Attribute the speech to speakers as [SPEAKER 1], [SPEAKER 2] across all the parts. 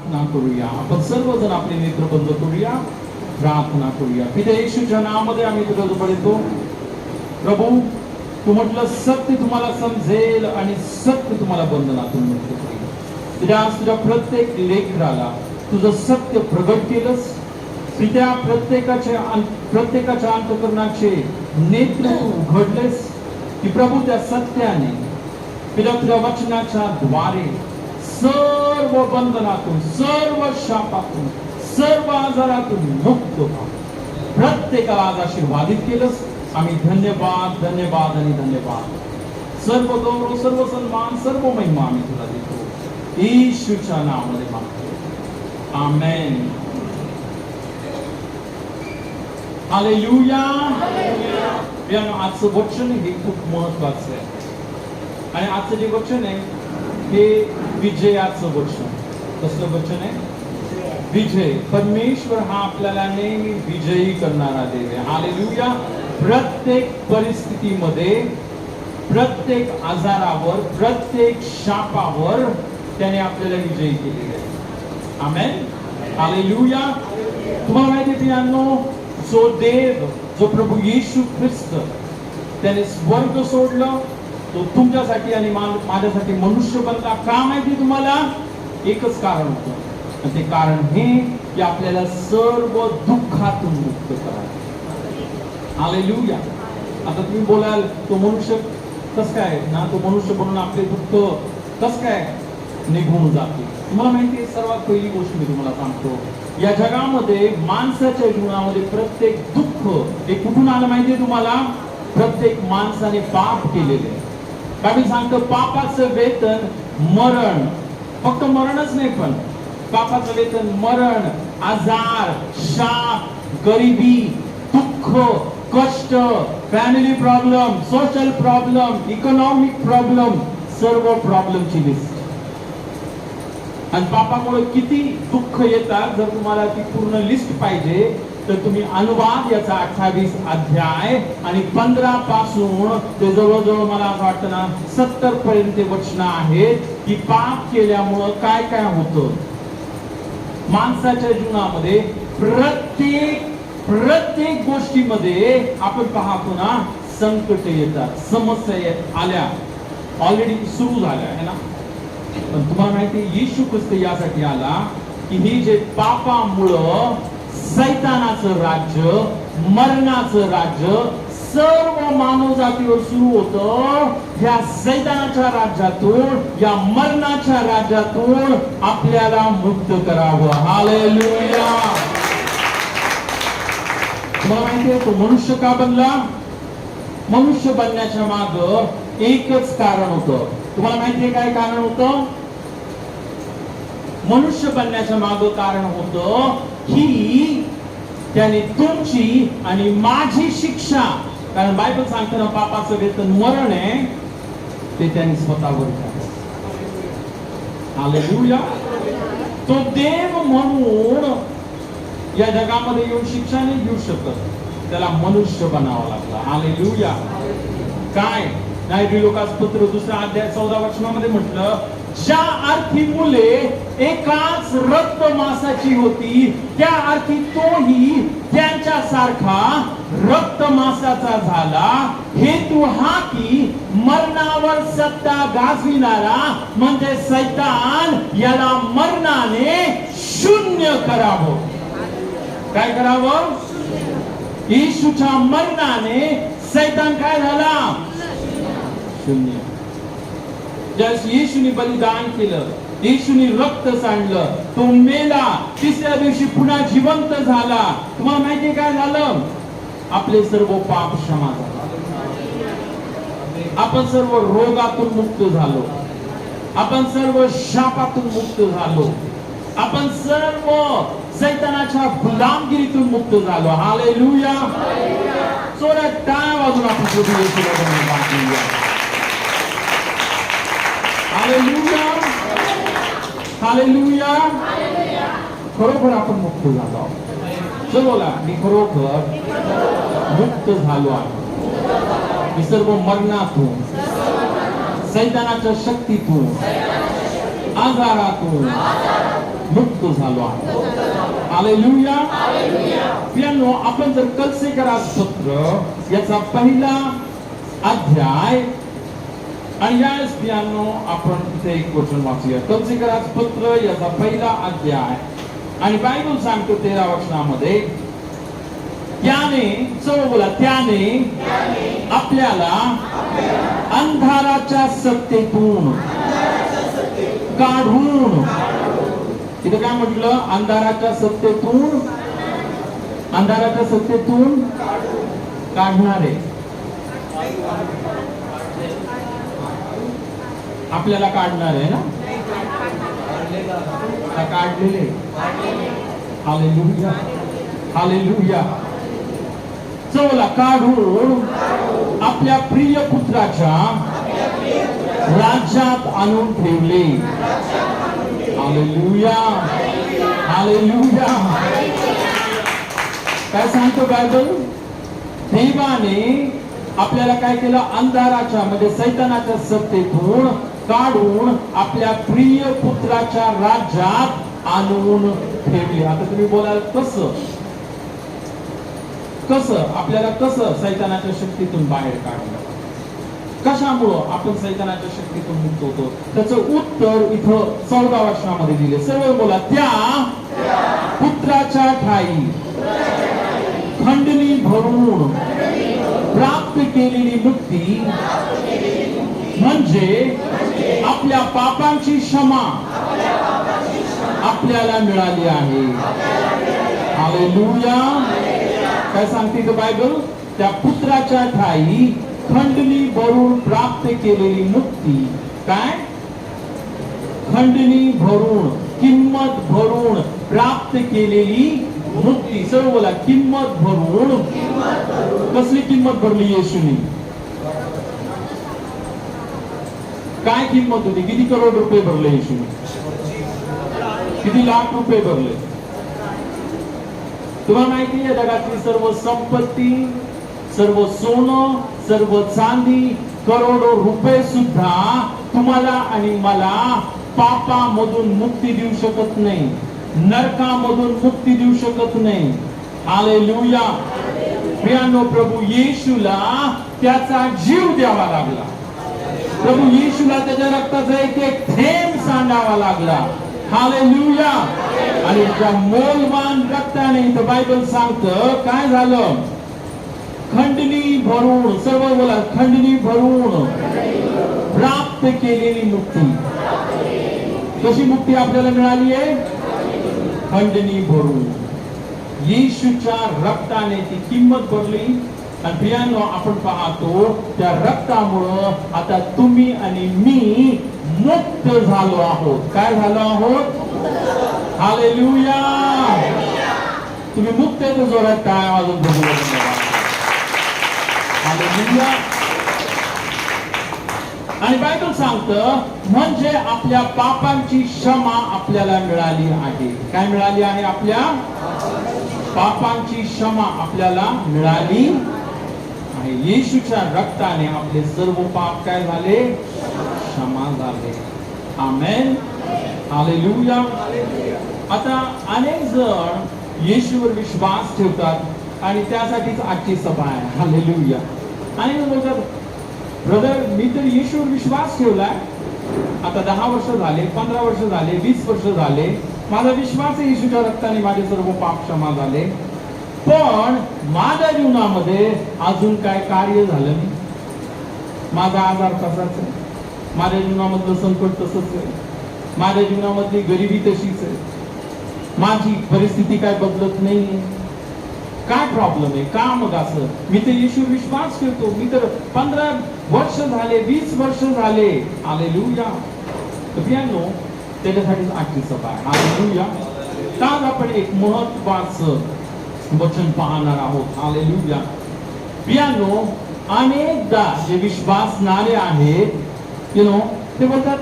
[SPEAKER 1] प्रार्थना करूया. आपण सर्वजण आपले नेत्र बंद करूया, प्रार्थना करूया. पिता येशूच्या नावामध्ये आम्ही तुझ्या जवळ येतो. प्रभू, तू म्हटलं सत्य तुम्हाला समजेल आणि सत्य तुम्हाला बंधनातून मुक्त करेल. तुझ्या प्रत्येक लेकराला तुझं सत्य प्रगट केलंस. पित्या, प्रत्येकाच्या अंतःकरणाचे नेत्र उघडलेस की प्रभू त्या सत्याने पिता तुझ्या वचनाच्या द्वारे सर्व बंधनातून, सर्व शापातून, सर्व आजारातून मुक्त व्हा. प्रत्येकाला आज आशीर्वादित केलंस. आम्ही धन्यवाद, धन्यवाद आणि धन्यवाद. सर्व गौरव, सर्व सन्मान, सर्व महिमा आम्ही तुला देतो. येशूच्या नावामध्ये मागतो. आमेन. हालेलुया. आजचं वचन हे खूप महत्वाचं आहे आणि आजचं जे वचन आहे हे विजयाचं वचन. कसलं वचन आहे? विजय. परमेश्वर हा आपल्याला नेहमी विजयी करणारा देव आहे. हालेलुया. प्रत्येक परिस्थितीमध्ये, प्रत्येक आजारावर, प्रत्येक शापावर त्याने आपल्याला विजयी केलेले आहे. आमेन. हालेलुया. तुम्हाला माहिती आहे प्रियांनो, जो देव, जो प्रभू येशू ख्रिस्त त्याने स्वर्ग सोडलं, तो तुमच्यासाठी आणि माझ्यासाठी मनुष्य बनला. का माहिती तुम्हाला? एकच कारण होतं. ते कारण हे की आपल्याला सर्व दुःखातून मुक्त करायचं. हालेलुया. आता तुम्ही बोलाल तो मनुष्य कस काय ना, तो मनुष्य बनून आपले दुःख कस काय निघून जाते? तुम्हाला माहिती आहे, सर्वात पहिली गोष्ट मी तुम्हाला सांगतो, या जगामध्ये माणसाच्या जीवनामध्ये प्रत्येक दुःख हे कुठून आलं माहिती आहे तुम्हाला? प्रत्येक माणसाने पाप केलेले. काय मी सांगतो, पापाचं वेतन मरण. फक्त मरणच नाही, पण पापाचं वेतन मरण, आजार, शाप, गरिबी, दुःख, कष्ट, family problem, social problem, economic problem, सर्व प्रॉब्लेमची लिस्ट. आणि पापामुळे किती दुःख येतात, जर तुम्हाला ती पूर्ण लिस्ट पाहिजे तर तुम्ही अनुवाद याचा 28 अध्याय आणि 15 पासून ते जवळजवळ मला असं वाटतं ना 70 पर्यंत वचन आहेत की पाप केल्यामुळं काय काय होतं माणसाच्या जीवनामध्ये. प्रत्येक गोष्टीमध्ये आपण पाहतो ना, संकट येतात, समस्या आल्या, ऑलरेडी सुरू झाल्या आहे ना. पण तुम्हाला माहिती आहे, येशू ख्रिस्त यासाठी आला की हे जे पापामुळं सैतानाचं राज्य, मरणाचं राज्य सर्व मानव जातीवर सुरू होतं, या सैतानाच्या राज्यातून, या मरणाच्या राज्यातून आपल्याला मुक्त करावं. हालेलुया. तुम्हाला माहिती आहे तो मनुष्य का बनला? मनुष्य बनण्याच्या माग एकच कारण होतं. तुम्हाला माहिती आहे काय कारण होतं? मनुष्य बनण्याच्या माग कारण होतं की त्याने तुमची आणि माझी शिक्षा, कारण बायबल सांगतं ना पापाचं वेतन मरण आहे, ते त्यांनी स्वतःवर घेतलं. हालेलुया. तो देव म्हणून या जगामध्ये येऊन शिक्षा नाही घेऊ शकत, त्याला मनुष्य बनावं लागलं. हालेलुया. काय नाही, लोकांस पत्र 2 अध्याय 14 वचनामध्ये म्हटलं, ज्या अर्थी मुले एकाच रक्त मासाची होती, त्या अर्थी तोही त्यांच्या सारखा रक्त मासाचा झाला. हेतू हा की मरणावर सत्ता गाजविणारा म्हणजे सैतान याला मरणाने शून्य करावं. काय करावं? येशूच्या मरणाने सैतान काय झाला? शून्य. ज्यावेळेस येशूने बलिदान केलं, येशूने रक्त सांडलं, तो मेला, तिसऱ्या दिवशी पुन्हा जिवंत झाला. तुम्हाला माहिती काय झालं? आपले सर्व पाप क्षमा झाले. आपण सर्व रोगातून मुक्त झालो, आपण सर्व शापातून मुक्त झालो, आपण सर्व सैतानाच्या गुलामगिरीतून मुक्त झालो. हालेलुया. जोरात टाळ्या वाजून आपण प्रभू येशूला धन्यवाद देऊया. हालेलुया. हालेलुया. खरोखर आपण मुक्त झालो. बोला, मी खरोखर मुक्त झालो आहे. मी सर्व मरणातून, सैतानाच्या शक्तीतून, आजारातून, मुक्त झालो आहे. हालेलुया. प्रियांनो, आपण जर कलसेकरास पत्र याचा पहिला अध्याय आणि याच प्रियांनो आपण इथे एक वचन वाचूया. कलसेकरास पत्र याचा पहिला अध्याय आणि बायबल सांगतो 13 वचनामध्ये, त्याने सर्व बोला, त्याने आपल्याला अंधाराच्या सत्तेतून काढून, इथे काय म्हटलं, अंधाराच्या सत्तेतून, अंधाराच्या सत्तेतून काढणारे, आपल्याला काढणार आहे ना, काढलेले. Hallelujah, hallelujah. चला, काढून आपल्या प्रिय पुत्राच्या राज्यात आणून ठेवले. Hallelujah, hallelujah. काय सांगतो बायबल? देवाने आपल्याला काय केलं? अंधाराच्या म्हणजे सैतानाच्या सत्तेतून काढून आपल्या प्रिय पुत्राच्या राज्यात आणून ठेवले. आता तुम्ही बोलाल कसं? कसं आपल्याला, कसं सैतानाच्या शक्तीतून बाहेर काढलं? कशामुळं आपण सैतानाच्या शक्तीतून मुक्त होतो? त्याचं उत्तर इथं 14 वचनामध्ये दिले. सर्व बोला, त्या पुत्राच्या ठाई खंडणी भरून प्राप्त केलेली मुक्ती म्हणजे आपल्या पापांची क्षमा आपल्याला मिळाली आहे. हालेलुया. काय सांगते बायबल? त्या पुत्राच्या ठाई खंडणी भरून प्राप्त केलेली मुक्ती. काय? खंडणी भरून, किंमत भरून प्राप्त केलेली मुक्ती. सर्व बोला, किंमत भरून. कसली किंमत भरली येशूने? काय किंमत होती? किती करोड रुपये भरले येशूने? किती लाख रुपये भरले? तुम्हाला माहिती आहे, जगातली सर्व संपत्ती, सर्व सोनं, सर्व चांदी, करोडो रुपये सुद्धा तुम्हाला आणि मला पापामधून मुक्ती देऊ शकत नाही, नरकामधून मुक्ती देऊ शकत नाही. हालेलुया. प्रियांनो, प्रभू येशूला त्याचा जीव द्यावा लागला. प्रभू येशूला त्याच्या रक्ताचा एक एक थेंब सांडावा लागला. हालेलुया. आणि त्या मोलवान रक्ताने इथं बायबल सांगतं काय झालं? खंडणी भरून. सर्व बोला, खंडणी भरून प्राप्त केलेली मुक्ती. कशी मुक्ती आपल्याला मिळाली आहे? खंडणी भरून. येशूच्या रक्ताने ती किंमत भरली. आणि प्रियांनो, आपण पाहतो त्या रक्तामुळं आता तुम्ही आणि मी मुक्त झालो आहोत. काय झालो आहोत? हालेलुया. तुम्ही मुक्त आहे तर जोरात काय वाजून बघू. हालेलुया. आणि बायबल सांगतं म्हणजे आपल्या पापांची क्षमा आपल्याला मिळाली आहे. काय मिळाली आहे? आपल्या पापांची क्षमा आपल्याला मिळाली आहे. येशूच्या रक्ताने आपले सर्व पाप काय झाले? क्षमा झाले. आमेन. हालेलुया. आता अनेक जण येशूवर विश्वास ठेवतात आणि त्यासाठीच आजची सभा आहे. हालेलुया. आणि बोलतात, ब्रदर, मी तर येशूवर विश्वास ठेवलाय, आता 10 वर्ष झाले, 15 वर्ष झाले, 20 वर्ष झाले, माझा विश्वास आहे येशूच्या रक्ताने माझे सर्व पाप क्षमा झाले, पण माझ्या जीवनामध्ये अजून काय कार्य झालं नाही. माझा आजार तसाच आहे, माझ्या जीवनामधलं संकट तसंच आहे, माझ्या जीवनामधली गरिबी तशीच आहे, माझी परिस्थिती काय बदलत नाही. काय प्रॉब्लेम आहे? का मग असं? मी तर येशूवर विश्वास ठेवतो, मी तर 15 वर्ष झाले, 20 वर्ष झाले. हालेलुया. प्रियांनो, त्याच्यासाठीच आजची सभा आहे. हालेलुया. आज आपण एक महत्वाचं वचन पाहणार आहोत. हालेलुया. प्रियांनो, अनेकदा जे विश्वासणारे आहेत, ते बोलतात,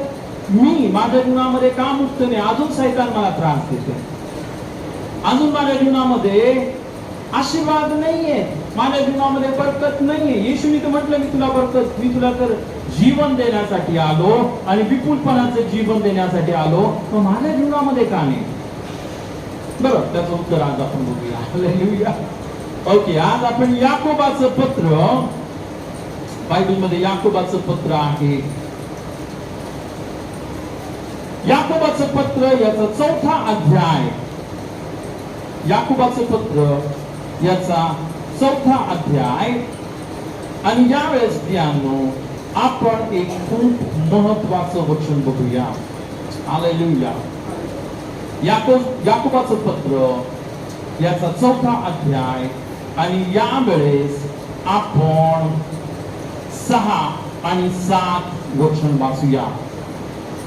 [SPEAKER 1] मी माझ्या जीवनामध्ये का मुक्त नाही, अजून शैतान मला त्रास देते, अजून माझ्या जीवनामध्ये आशीर्वाद नाहीये, माझ्या जीवनामध्ये बरकत नाहीये. येशूने तर म्हटलं, मी तुला बरकत, मी तुला तर जीवन देण्यासाठी आलो आणि विपुलपणाचं जीवन देण्यासाठी आलो, पण माझ्या जीवनामध्ये का नाही? बरं, त्याचं उत्तर आज आपण बघूया. हालेलुया. ओके, आज आपण याकोबाचं पत्र, बायबलमध्ये याकोबाचं पत्र आहे. याकोबाचं पत्र याचा 4था अध्याय, याकोबाचं पत्र याचा 4था अध्याय. आणि यावेळेस प्रियांनो आपण एक खूप महत्वाचं वचन बघूया. हालेलुया. याकोबाचं पत्र याचा 4था अध्याय आणि यावेळेस आपण 6 आणि 7 वचन वाचूया.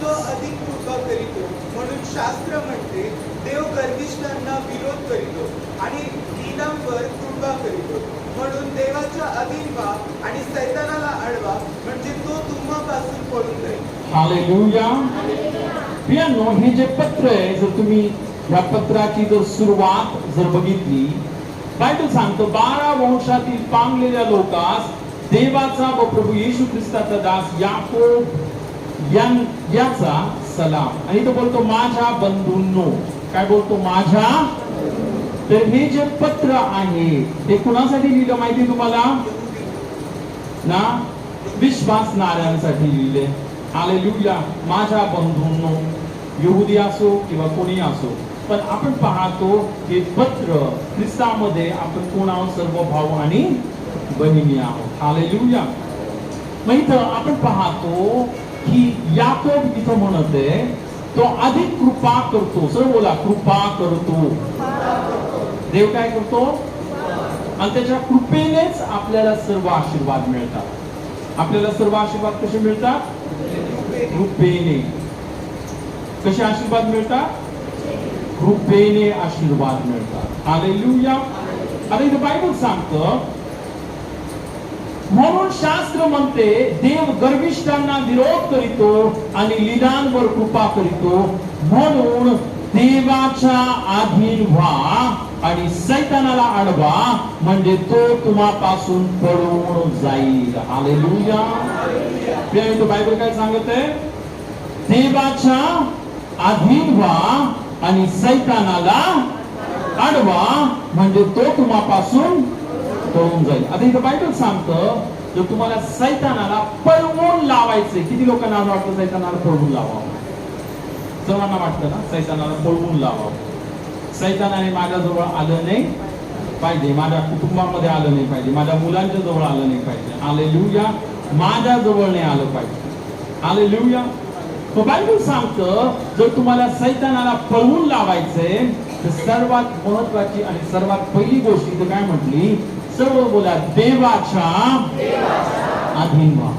[SPEAKER 2] तो अधिक कृपा करीतो म्हणून शास्त्र म्हणते, देव गर्विष्ठांना विरोध करीतो आणि दीनांवर कृपा करीतो. म्हणून देवाच्या अधीन व्हा आणि सैतानाला अडवा, म्हणजे तो तुम्हापासून पळून जाईल.
[SPEAKER 1] हालेलुया. प्रियांनो, हे जे पत्र आहे, जर तुम्ही या पत्राची जर सुरुवात जर बघितली, बायबल सांगतो 12 वंशातील पांगलेल्या लोकास देवाचा व प्रभू येशू ख्रिस्ताचा दास याकोब याचा सलाम. आणि तो बोलतो माझ्या बंधूंनो. काय बोलतो? माझ्या. तर हे जे पत्र आहे ते कुणासाठी लिहिलं माहिती तुम्हाला ना? विश्वासणाऱ्यांसाठी लिहिले. हालेलुया. माझ्या बंधूंनो, यहुदी असो किंवा कोणी असो, पण आपण पाहतो हे पत्र ख्रिस्तामध्ये आपण कोण आहोत? सर्व भाऊ आणि बहिणी आहोत. हालेलुया. मग इथं आपण पाहतो की याकोब इथं म्हणते तो अधिक कृपा करतो. सर्व बोला, कृपा करतो. देव काय करतो? आणि त्याच्या कृपेनेच आपल्याला सर्व आशीर्वाद मिळतात. आपल्याला सर्व आशीर्वाद कसे मिळतात? कृपेने. कसे आशीर्वाद मिळतात? कृपेने आशीर्वाद मिळतात. हालेलुया. आता इथं बायबल सांगतं, म्हणून शास्त्र म्हणते देव गर्विष्ठांना विरोध करीतो आणि लीलांवर कृपा करीतो. म्हणून देवाच्या अधीन व्हा आणि सैतानाला अडवा, म्हणजे तो तुम्हापासून पळून जाईल. हालेलुया. बायबल काय सांगत आहे? देवाच्या अधीन व्हा आणि सैतानाला अडवा, म्हणजे तो तुम्हापासून पळून जाईल. आता इथं बायबल सांगतं, जर तुम्हाला सैतानाला पळवून लावायचे, किती लोकांना वाटतं सैतानाला पळवून लावावं? सर्वांना वाटतं ना सैतानाला पळवून लावावं. सैतानाने माझ्याजवळ आलं नाही पाहिजे, माझ्या कुटुंबामध्ये आलं नाही पाहिजे, माझ्या मुलांच्या जवळ आलं नाही पाहिजे. हालेलुया. माझ्या जवळ नाही आलं पाहिजे. हालेलुया. तो बायबल सांगतं, जर तुम्हाला सैतानाला पळवून लावायचे तर सर्वात महत्वाची आणि सर्वात पहिली गोष्ट इथं काय म्हटली? सर्व बोला, देवाच्या अधीन व्हा.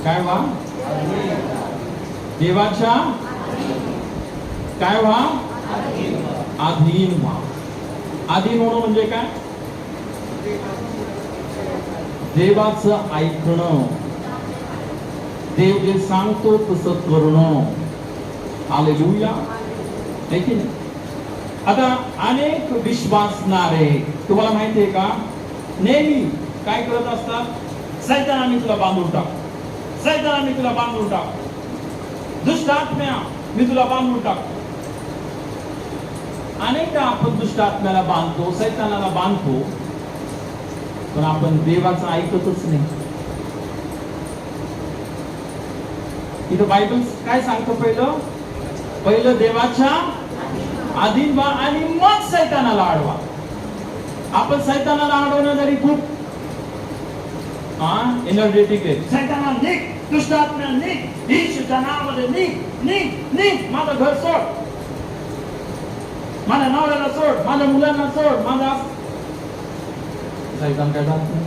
[SPEAKER 1] काय व्हा? देवाच्या काय व्हा? अधीन व्हा. अधीन होणं म्हणजे काय? देवाचं ऐकणं, देव जे सांगतो तसं करणं. हालेलुया. है की नाही? आता अनेक विश्वासणारे तुम्हाला माहिती आहे का, नेहमी काय करत असतात? सैताना मी तुला बांधून टाक, सैताना मी तुला बांधून टाक, दुष्ट आत्म्या मी तुला बांधून टाक. अनेकदा आपण दुष्ट आत्म्याला बांधतो, सैतानाला बांधतो, पण आपण देवाचं ऐकतच नाही. इथं बायबल काय सांगतो? पहिलं देवाच्या अधीन व्हा आणि मग सैतानाला अडवा. आपण सैतानाला अडवण्यासाठी खूप एनर्जेटिक आहे. सैताना निघ, दुष्ट आत्म्या निघ, येशूच्या नावामध्ये निघ, निघ, निघ. माझं घर सोड, माझ्या नवऱ्याला सोड, माझ्या मुलांना सोड. माझा सैतान काय सांगतो?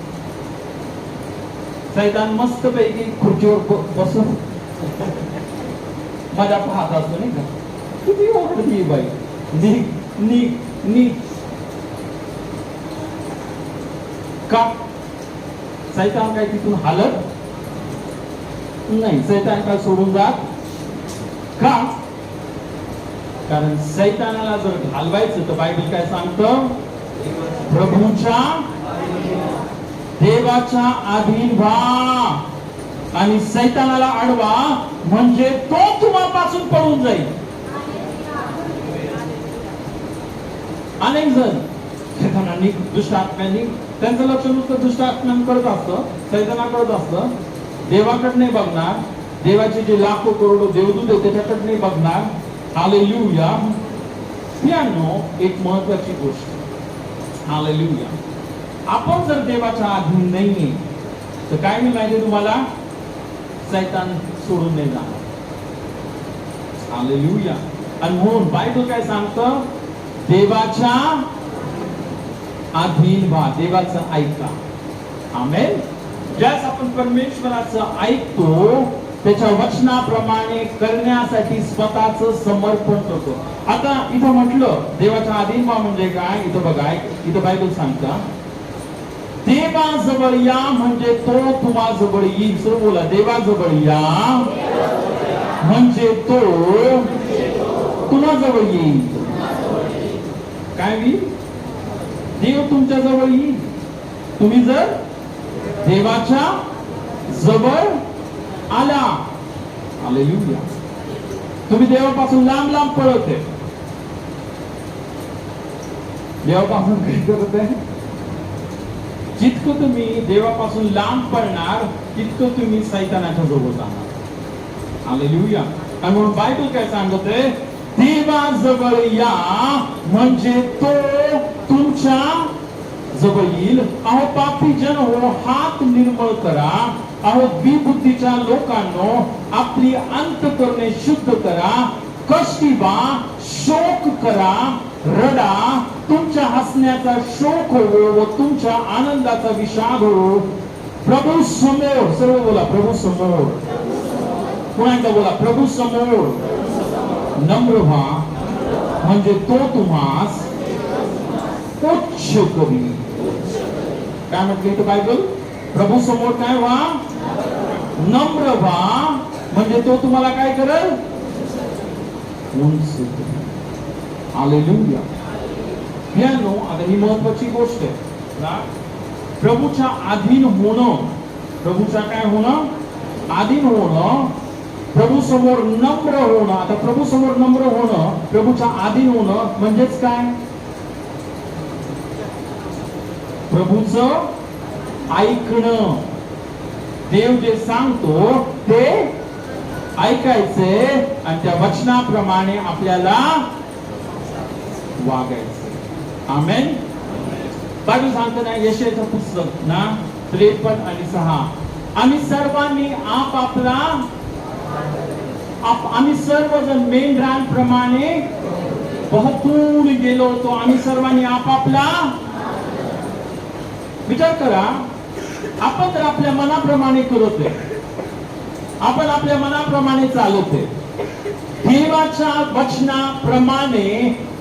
[SPEAKER 1] सैतान मस्त पैकी खुर्चीवर बसून माझ्या पाहत असतो, नाही का? किती ओरडती बाई, निघ, निघ, निघ. का? सैतान काय तिथून हालत नाही. सैतान काय सोडून जात का? कारण सैतानाला जर घालवायचं तर बायबल काय सांगतं? प्रभूच्या देवाच्या अधीन व्हा आणि सैतानाला अडवा, म्हणजे तो तुम्हापासून पळून जाईल. अनेक जण सैतानांनी दुष्ट आत्म्यांनी त्यांचं लक्ष नुसतं दुष्ट आत्म्यांकडेच असतं, सैतानाकडेच असतं. देवाकडे नाही बघणार, देवाचे जे लाखो करोडो देवदूत आहेत त्याच्याकडे नाही बघणार. हालेलुया. प्रियांनो, एक महत्वाची गोष्ट, हालेलुया, आपण जर देवाच्या अधीन नाहीये तर काय मी माहिती तुम्हाला, सैतान सोडून नाही जाणार. हालेलुया. आणि म्हणून बायबल काय सांगतं, देवाच्या अधीन व्हा, देवाचं ऐका. आमेन. ज्यास आपण परमेश्वराचं ऐकतो त्याच्या वचनाप्रमाणे करण्यासाठी स्वतःचं समर्पण करतो. आता इथं म्हटलं देवाच्या अधीन व्हा म्हणजे काय, इथं बघा, इथं बायबल सांगतं, देवाजवळ या म्हणजे तो तुम्हाजवळ येईल. सर्व बोला, देवाजवळ या म्हणजे तो तुम्हाजवळ येईल. काय होईल? देव तुमच्या जवळ येईल. तुम्ही जर देवाच्या जवळ आला. हालेलुया. तुम्ही देवापासून लांब लांब पळते, देवापासून काय करत आहे? जितकं तुम्ही देवापासून लांब पळणार तितकं तुम्ही सैतानाच्या जवळ जाणार. हालेलुया. आणि म्हणून बायबल काय सांगते, देवाजवळ या म्हणजे तो तुमच्या जवळ येईल. अहो पापी जन हो, हात निर्मळ करा. अहो द्विबुद्धीच्या लोकांनो, आपली अंतःकरणे शुद्ध करा. कष्टी व्हा, शोक करा, रडा. तुमच्या हसण्याचा शोक हो व तुमच्या आनंदाचा विषाद हो. प्रभू समोर, सर्व बोला, प्रभू समोर. पुन्हा एकदा बोला, प्रभू समोर नम्र व्हा म्हणजे तो तुम्हास उच्च करी. काय म्हटलं इथं बायबल? प्रभू समोर काय व्हा? नम्र व्हा म्हणजे तो तुम्हाला काय करेल? उंच करेल. हालेलुया. प्रियांनो, आता ही महत्वाची गोष्ट आहे ना, प्रभूच्या अधीन होणं. प्रभूच्या काय होणं? अधीन होणं. प्रभू समोर नम्र होणं. आता प्रभू समोर नम्र होणं, प्रभूच्या अधीन होणं म्हणजेच काय? प्रभूचं ऐकणं. देव जे सांगतो ते ऐकायचे आणि त्या वचनाप्रमाणे आपल्याला वागायचं. आमेन. बायबल सांगतं ना, यशायाचं पुस्तक ना 53 आणि 6, आम्ही सर्वांनी आम्ही सर्वजण मेंढरांप्रमाणे बहकून गेलो होतो. आम्ही सर्वांनी आपापला विचार करा. आपण तर आपल्या मनाप्रमाणे करतोय, आपण आपल्या मनाप्रमाणे चालतोय. देवाच्या वचनाप्रमाणे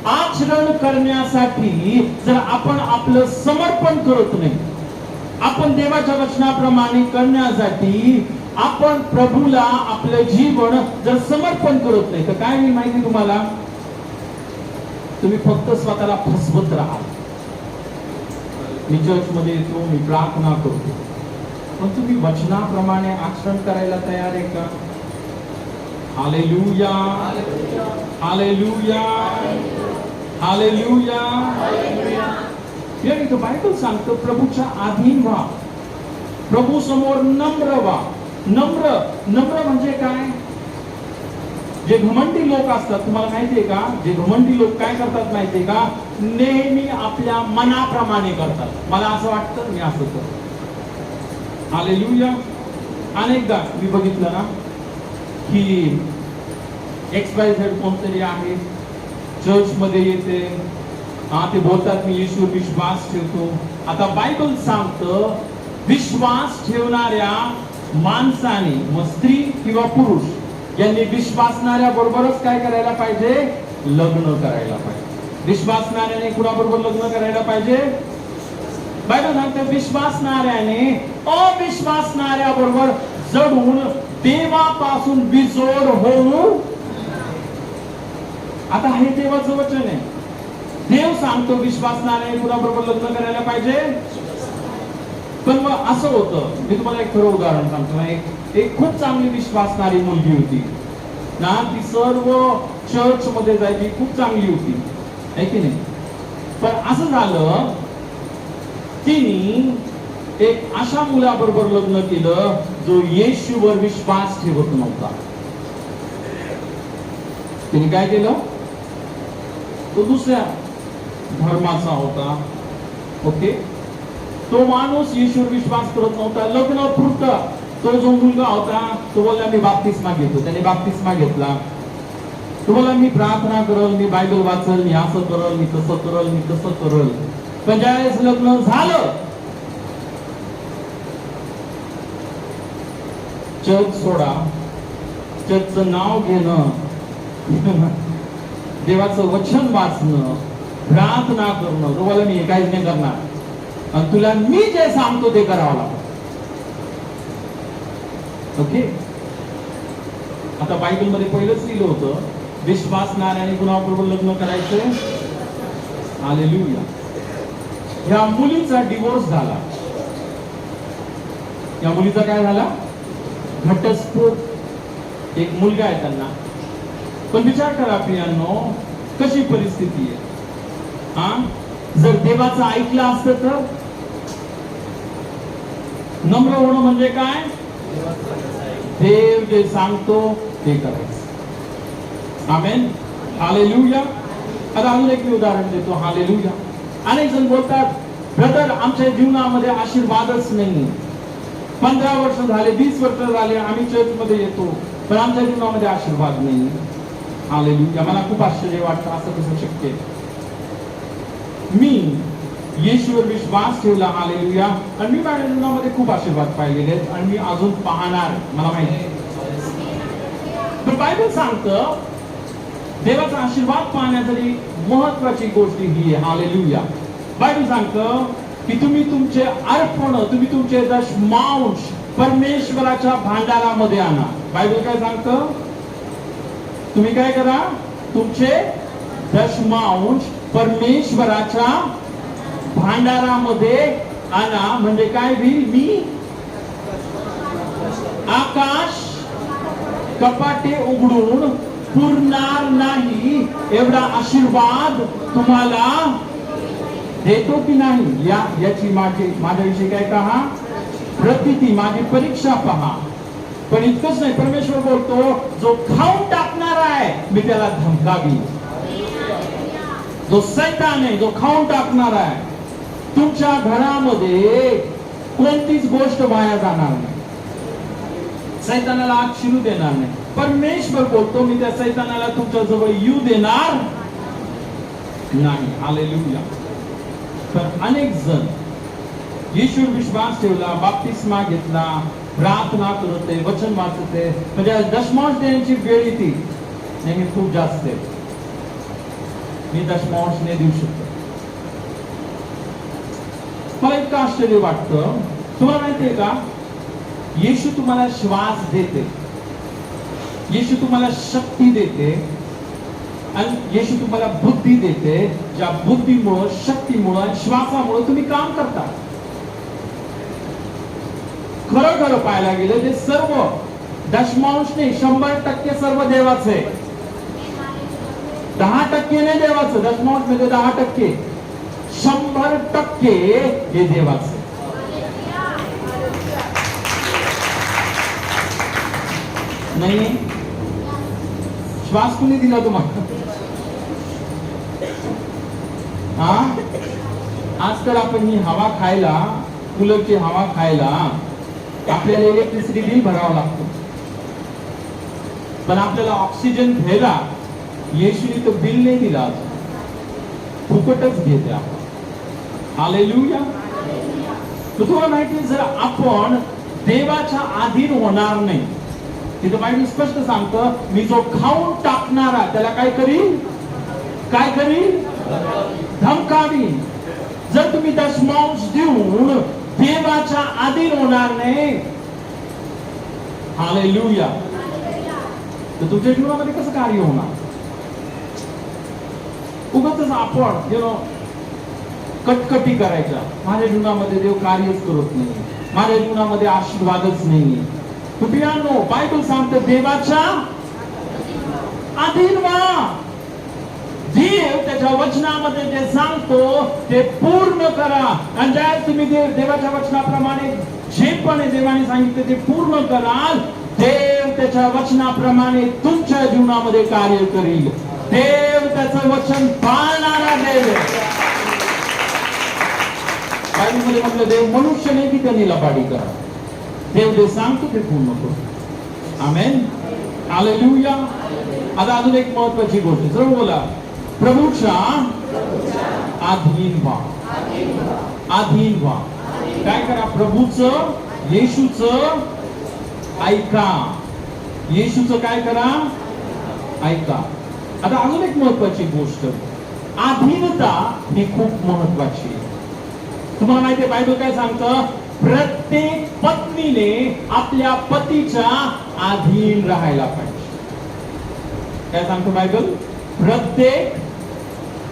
[SPEAKER 1] आचरण करण्यासाठी जर आपण आपलं समर्पण करत नाही, आपण देवाच्या वचनाप्रमाणे करण्यासाठी आपण प्रभूला आपलं जीवन जर समर्पण करत नाही तर काय मी माहिती तुम्हाला, तुम्ही फक्त स्वतःला फसवत राहाल. मी चर्च मध्ये येतो, मी प्रार्थना करतो, पण तुम्ही वचनाप्रमाणे आचरण करायला तयार आहे का? Hallelujah, hallelujah, hallelujah. इथं बायबल सांगतं प्रभूच्या अधीन व्हा, प्रभू समोर नम्र व्हा. नम्र म्हणजे काय? जे घमंडी लोक असतात, तुम्हाला माहितीये का, जे घमंडी लोक काय करतात माहितीये का? नेहमी आपल्या मनाप्रमाणे करतात. मला असं वाटतं मी असं करतो. हालेलुया. अनेकदा मी बघितलं ना की XYZ कोणतरी आहे, चर्च मध्ये येते, ते बोलतात मी येशूवर विश्वास ठेवतो. आता बायबल सांगतं विश्वास ठेवणाऱ्या माणसाने, मग स्त्री किंवा पुरुष, यांनी विश्वासणाऱ्या बरोबरच काय करायला पाहिजे? लग्न करायला पाहिजे. विश्वासणाऱ्याने कुणाबरोबर लग्न करायला पाहिजे? बायबल सांगते विश्वासणाऱ्याने अविश्वासणाऱ्या बरोबर जडून देवापासून बिजोड होऊ. आता हे देवाचं वचन आहे. देव सांगतो विश्वासणाऱ्याने कुणाबरोबर लग्न करायला पाहिजे. पण मग असं होतं, मी तुम्हाला एक खरं उदाहरण सांगतो ना. एक खूप चांगली विश्वासणारी मुलगी होती ना, ती सर्व चर्च मध्ये जायची, खूप चांगली होती, आहे की नाही? पण असं झालं, तिने एक अशा मुलाबरोबर लग्न केलं जो येशूवर विश्वास ठेवत नव्हता. तिने काय केलं? तो दुसऱ्या धर्माचा होता. ओके, तो माणूस येशूवर विश्वास करत नव्हता. लग्न पुरतं तो जो मुलगा होता तो बोलला मी बाप्तिस्मा घेतो. त्याने बाप्तिस्मा घेतला. तो बोलला मी प्रार्थना करल, मी बायबल वाचल, मी असं करल, मी तसं करल, मी तसं करल. पण ज्यावेळेस लग्न झालं, चर्च सोडा, चर्चचं नाव घेणं, देवाचं वचन वाचणं, प्रार्थना करणं, तो बोलला मी काहीच नाही करणार आणि तुला मी जे सांगतो ते करावं लागतं. ओके, आता बायबल मध्ये पहिलंच लिहिलं होतं विश्वासणाऱ्याने कुणाबरोबर लग्न करायचं. हालेलुया. ह्या मुलीचा डिवोर्स झाला. या मुलीचा काय झाला? घटस्फोट. एक मुलगा आहे त्यांना. पण विचार करा प्रियांनो, कशी परिस्थिती आहे. हा, जर देवाचं ऐकलं असतं तर. नम्र होणं म्हणजे काय? देव जे सांगतो ते करायचं. आमेन, हालेलुया. आता अजून एक उदाहरण देतो. हालेलुया. अनेक जण बोलतात ब्रदर आमच्या जीवनामध्ये आशीर्वादच नाही. 15 वर्ष झाले, 20 वर्ष झाले आम्ही चर्च मध्ये येतो, पण आमच्या जीवनामध्ये आशीर्वाद नाही. हालेलुया. मला खूप आश्चर्य वाटतं, असं कसं शक्य आहे. मी येशूवर विश्वास ठेवला. हालेलुया. आणि मी माझ्या जीवनामध्ये खूप आशीर्वाद पाहिलेले आहेत आणि मी अजून पाहणार, मला माहिती आहे. पण बायबल सांगतं देवाचा आशीर्वाद पाहण्यासाठी महत्वाची गोष्ट ही आहे. हालेलुया. बायबल सांगतं की तुम्ही तुमचे अर्पण, तुम्ही तुमचे दशमांश परमेश्वराच्या भांडारामध्ये आणा. बायबल काय सांगतं? तुम्ही काय करा? तुमचे दशमांश परमेश्वराच्या भांडारामध्ये आणा. म्हणजे काय होईल? मी आकाश कपाटे उघडून पुरणार नाही एवढा आशीर्वाद तुम्हाला देतो की नाही, याची माझ्याविषयी काय पहा? प्रतिती, माझी परीक्षा पहा. पण इतकंच नाही, परमेश्वर बोलतो जो खाऊन टाकणार आहे मी त्याला धमकावी. जो सैतान आहे, जो खाऊन टाकणार आहे, तुमच्या घरामध्ये कोणतीच गोष्ट वाया जाणार नाही. सैतानाला आत शिरू देणार नाही. परमेश्वर बोलतो मी त्या सैतानाला तुमच्या जवळ येऊ देणार नाही. हालेलुया. तर अनेक जण येशूवर विश्वास ठेवला, बाप्तिस्मा घेतला, प्रार्थना करते, वचन वाचते, म्हणजे दशमांश देण्याची वेळ येते नेहमी खूप जास्त आहे. मी दशमांश नाही देऊ शकतो. मला इतकं आश्चर्य वाटतं. तुम्हाला माहितीये का, येशू तुम्हाला श्वास देते, येशू तुम्हाला शक्ती देते आणि येशू तुम्हाला बुद्धी देते. ज्या बुद्धीमुळं, शक्तीमुळं, श्वासामुळं तुम्ही काम करता. खरं खरं पाहायला गेलं ते सर्व दशमांश नाही, 100% सर्व देवाचे. 10% नाही देवाचं. दशमांश म्हणजे 10%, 100% हे देवाचे. नाही, श्वास कुणी दिला तुम्हाला? हा, आज तर आपण ही हवा खायला, कूलरची हवा खायला आपल्याला इलेक्ट्रिसिटी बिल भरावं लागतं. पण आपल्याला ऑक्सिजन घ्यायला येशूने तो बिल नाही दिला, फुकटच घेते आपण. हालेलुया. तुम्हाला माहिती, जर आपण देवाच्या अधीन होणार नाही, तिथं बायबल स्पष्ट सांगतं मी जो खाऊन टाकणारा त्याला काय करीन? काय करीन? धमकावीन. जर तुम्ही दशमांश देऊन देवाच्या अधीन होणार नाही, हालेलुया, तर तुमच्या जीवनामध्ये कसं कार्य होणार? उगाच आपण कटकटी करायच्या, माझ्या जीवनामध्ये देव कार्यच करत नाही, माझ्या जीवनामध्ये आशीर्वादच नाही. प्रियांनो, बायबल सांगते देवाच्या अधीन व्हा. देव त्याच्या वचनामध्ये जे सांगतो ते पूर्ण करा. आणि ज्या तुम्ही देवाच्या वचनाप्रमाणे जे पण देवाने सांगितले ते पूर्ण कराल, देव त्याच्या वचनाप्रमाणे तुमच्या जीवनामध्ये कार्य करील. देव त्याचं वचन पाळणारा देव. बायबलमध्ये म्हटलं देव मनुष्य नाही की त्यांनी लबाडी करा. देव जे सांगतो ते पूर्ण करतो. आमेन, हालेलुया. आता अजून एक महत्वाची गोष्ट, सर्व बोला, प्रभूच्या अधीन व्हा. अधीन व्हा. काय करा? प्रभूचं, येशूचं ऐका. येशूचं काय करा? ऐका. आता अजून एक महत्वाची गोष्ट, अधीनता ही खूप महत्वाची. तुम्हाला माहिती आहे बायबल काय सांगतं? प्रत्येक पत्नीने आपल्या पतीच्या अधीन राहायला पाहिजे. काय सांगतो बायबल? प्रत्येक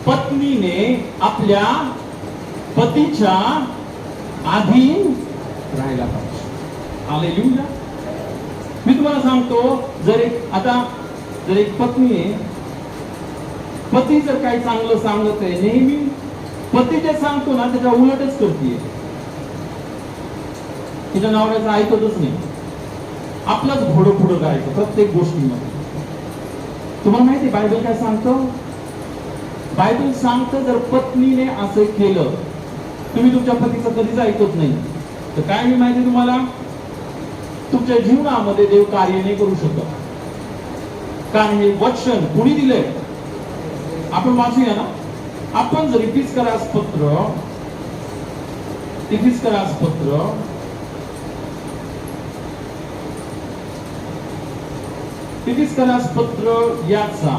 [SPEAKER 1] पत्नीने आपल्या पतीच्या अधीन राहायला पाहिजे. हालेलुया. मी तुम्हाला सांगतो, जर एक पत्नी आहे, पती जर काही चांगलं सांगत आहे, नेहमी पती जे सांगतो ना त्याच्या उलटच करते. तिच्या नवऱ्याचं ऐकतच नाही, आपलंच घोडं पुढं करायचं प्रत्येक गोष्टीमध्ये. तुम्हाला माहिती बायबल काय सांगतो? बायबल सांगतं जर पत्नीने असं केलं, तुम्ही तुमच्या पतीचं कधीच ऐकत नाही, तर काय मी माहिती तुम्हाला, तुमच्या जीवनामध्ये देव कार्य नाही करू शकत. कारण हे वचन कुणी दिलंय? आपण वाचूया ना. आपण जर इफिसकरास पत्र याचा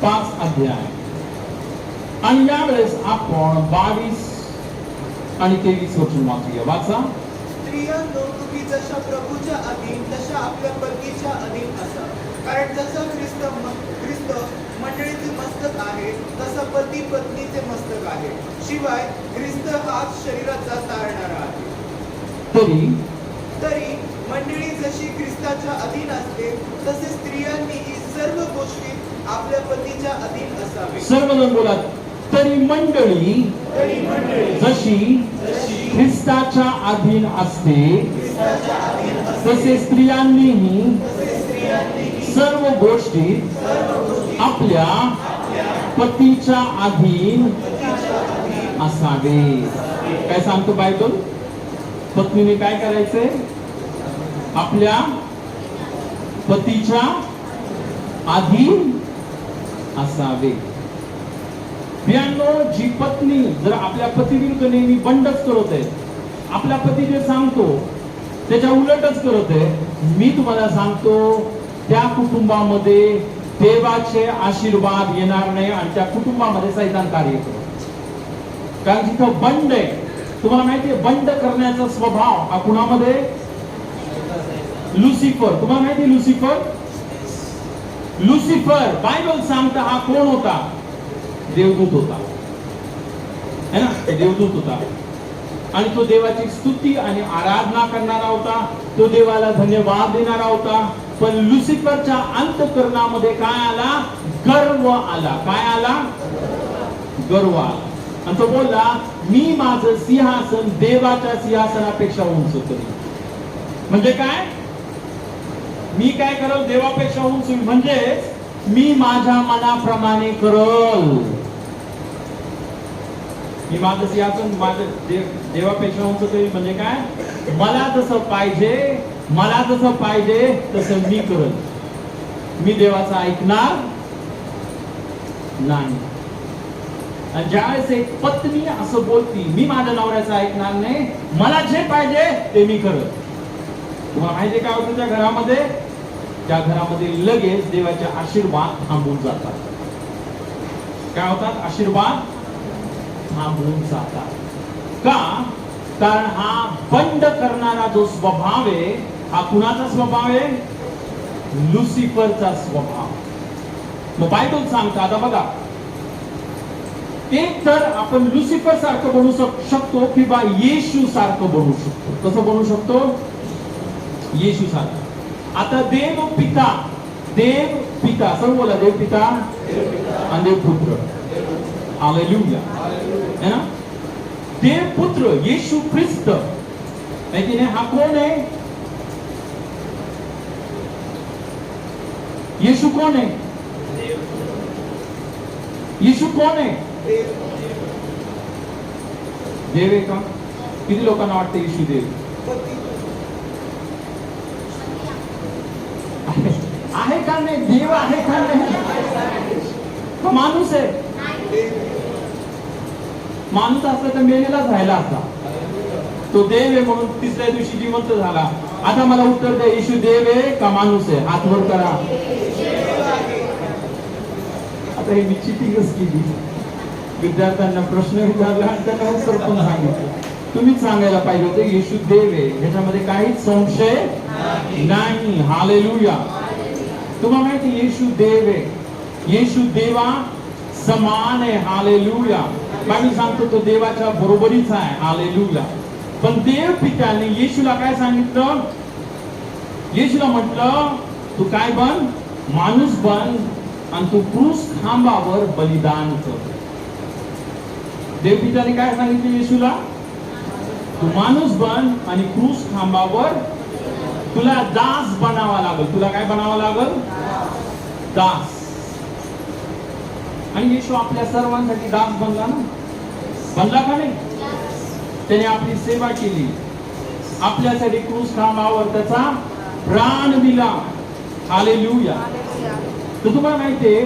[SPEAKER 1] 5 अध्याय आणि यावेळेस आपण 22 आणि 23 वचन वाचूया. वाचा.
[SPEAKER 2] स्त्रियांनो, तुम्ही जशा प्रभूच्या अधीन तशा आपल्या पतीच्या अधीन असा. कारण जसा ख्रिस्त मंडळीचे मस्तक आहे, तसा पती पत्नीचे मस्तक आहे. शिवाय ख्रिस्त हाच शरीराचा तारणारा आहे. तरी मंडळी जशी ख्रिस्ताच्या अधीन असते, तसे स्त्रियांनीही सर्व गोष्टीत आपल्या पतीच्या अधीन असावे.
[SPEAKER 1] सर्वजण बोला. तरी मंडळी जशी ख्रिस्ताच्या अधीन असते, तसे स्त्रियांनीही सर्व गोष्टी आपल्या पतीच्या अधीन असावे. काय सांगतो बायबल? पत्नीने काय करायचंय? आपल्या पतीच्या अधीन असावे. प्रियांनो, जी पत्नी जर आपल्या पतीविरुद्ध नेहमी बंडच करत आहे, आपल्या पती जे सांगतो त्याच्या उलटच करत आहे, मी तुम्हाला सांगतो त्या कुटुंबामध्ये देवाचे आशीर्वाद येणार नाही आणि त्या कुटुंबामध्ये सैतान कार्य करतो. कारण जिथं बंड आहे, तुम्हाला माहितीये बंड करण्याचा स्वभाव हा कुणामध्ये? लुसिफर. तुम्हाला माहिती लुसिफर बायबल सांगता हा कोण होता? देवदूत होता, है ना? देवदूत होता आणि तो देवाची स्तुती आणि आराधना करणारा होता, तो देवाला धन्यवाद देणारा होता. पण लुसिफरच्या अंतःकरणामध्ये काय आला? गर्व आला. काय आला? गर्व आला. आणि तो बोलला, मी माझं सिंहासन देवाच्या सिंहासनापेक्षा उंच करेन. म्हणजे काय? मी काय करल? देवापेक्षा उंच. म्हणजे मी माझ्या मनाप्रमाणे करल. मी माझं सिंहासन माझं देवापेक्षा उंच करेन. म्हणजे काय? मला जसं पाहिजे तसं मी करल. मी देवाचं ऐकणार नाही. आणि ज्यावेळेस एक पत्नी असं बोलती, मी माझ्या नवऱ्याचं ऐकणार नाही, मला जे पाहिजे ते मी करत, तुम्हाला माहिती काय होतं त्या घरामध्ये? त्या घरामध्ये लगेच देवाचे आशीर्वाद थांबून जातात. काय होतात? आशीर्वाद थांबून जातात. का? कारण हा बंड करणारा जो स्वभाव आहे, हा कुणाचा स्वभाव आहे? लुसिफरचा स्वभाव. मग बायबल सांगतं, आता बघा, एक तर आपण लुसिफर सारखं बनू शकतो किंवा येशू सारखं बनू शकतो. कसं बनू शकतो? येशू सारखं. आता देव पिता देव पिता, सर्व बोला, देव पिता आणि देव पुत्र. हालेलुया, है ना. देव पुत्र येशू ख्रिस्त है की नाही, हा कोण आहे? येशू कोण आहे? येशू कोण आहे? देव आहे का? किती लोकांना वाटतं येशू देव आहे का नाही? देव आहे का नाही? तो माणूस आहे. माणूस असला तर मेलेलाच राहिला असता. तो देव आहे म्हणून तिसऱ्या दिवशी जिवंत झाला. आता मला उत्तर द्या, येशू देव आहे का माणूस आहे? हात वर करा. आता हे मी चिटिंगच केली. विद्यार्थ्यांना प्रश्न विचारला आणि त्यांना उत्तर पण सांगितलं. तुम्हीच सांगायला पाहिजे होते येशू देव आहे, ह्याच्यामध्ये काहीच संशय नाही. हालेलुया. तुम्हाला माहिती येशू देव आहे, येशू देवा समान आहे. हालेलुया. बायबल सांगतो तो देवाच्या बरोबरीचा आहे. हालेलुया. पण देव पित्याने येशूला काय सांगितलं? येशूला म्हटलं तू काय बन? माणूस बन आणि तू क्रूस खांबावर बलिदान कर. देव पित्याने काय सांगितलं येशूला? तू माणूस बन आणि क्रूस खांबावर तुला दास बनावा लागल. तुला काय बनावा लागल? दास. आणि येशू आपल्या सर्वांसाठी दास बनला ना? बनला का नाही? त्याने आपली सेवा केली, आपल्यासाठी क्रूस खांबावर त्याचा प्राण दिला. हालेलुया. तर तुम्हाला माहितीये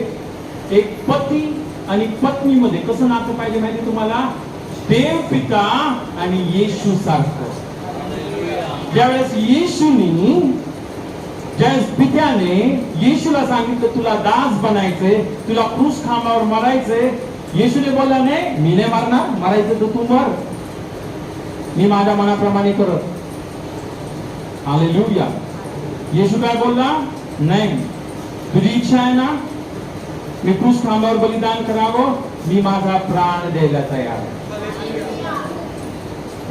[SPEAKER 1] एक पती आणि पत्नीमध्ये कसं नातं पाहिजे माहिती तुम्हाला? देव पिता आणि येशू सारखं. ज्यावेळेस येशूनी, ज्यावेळेस पित्याने येशूला सांगितलं तुला दास बनायचंय, तुला क्रूस खांबावर मरायचंय, येशूने बोलला नाही मी नाही मारणार, मरायचं तर तू मर, मी माझ्या मनाप्रमाणे करत. हालेलुया. येशू काय बोलला? नाही, तुझी इच्छा आहे ना मी क्रूस खांबावर बलिदान करावं, मी माझा प्राण द्यायला तयार आहे.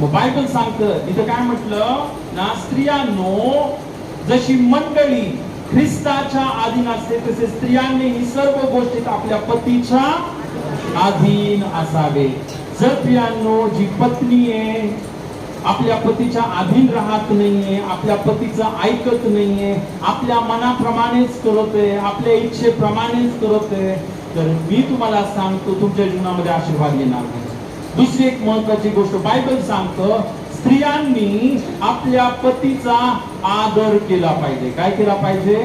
[SPEAKER 1] मग बायबल सांगतं इथं काय म्हटलं ना, स्त्रियांनो जशी मंडळी ख्रिस्ताच्या अधीन असते तसे स्त्रियांनी ही सर्व गोष्टीत आपल्या पतीच्या अधीन असावे. जर प्रियांनो जी पत्नी आहे आपल्या पतीच्या अधीन राहत नाहीये, आपल्या पतीचं ऐकत नाहीये, आपल्या मनाप्रमाणेच करतोय, आपल्या इच्छेप्रमाणेच करतोय, तर मी तुम्हाला सांगतो तुमच्या जीवनामध्ये आशीर्वाद येणार नाही. दुसरी एक महत्वाची गोष्ट बायबल सांगतं, स्त्रियांनी आपल्या पतीचा आदर केला पाहिजे. काय केला पाहिजे?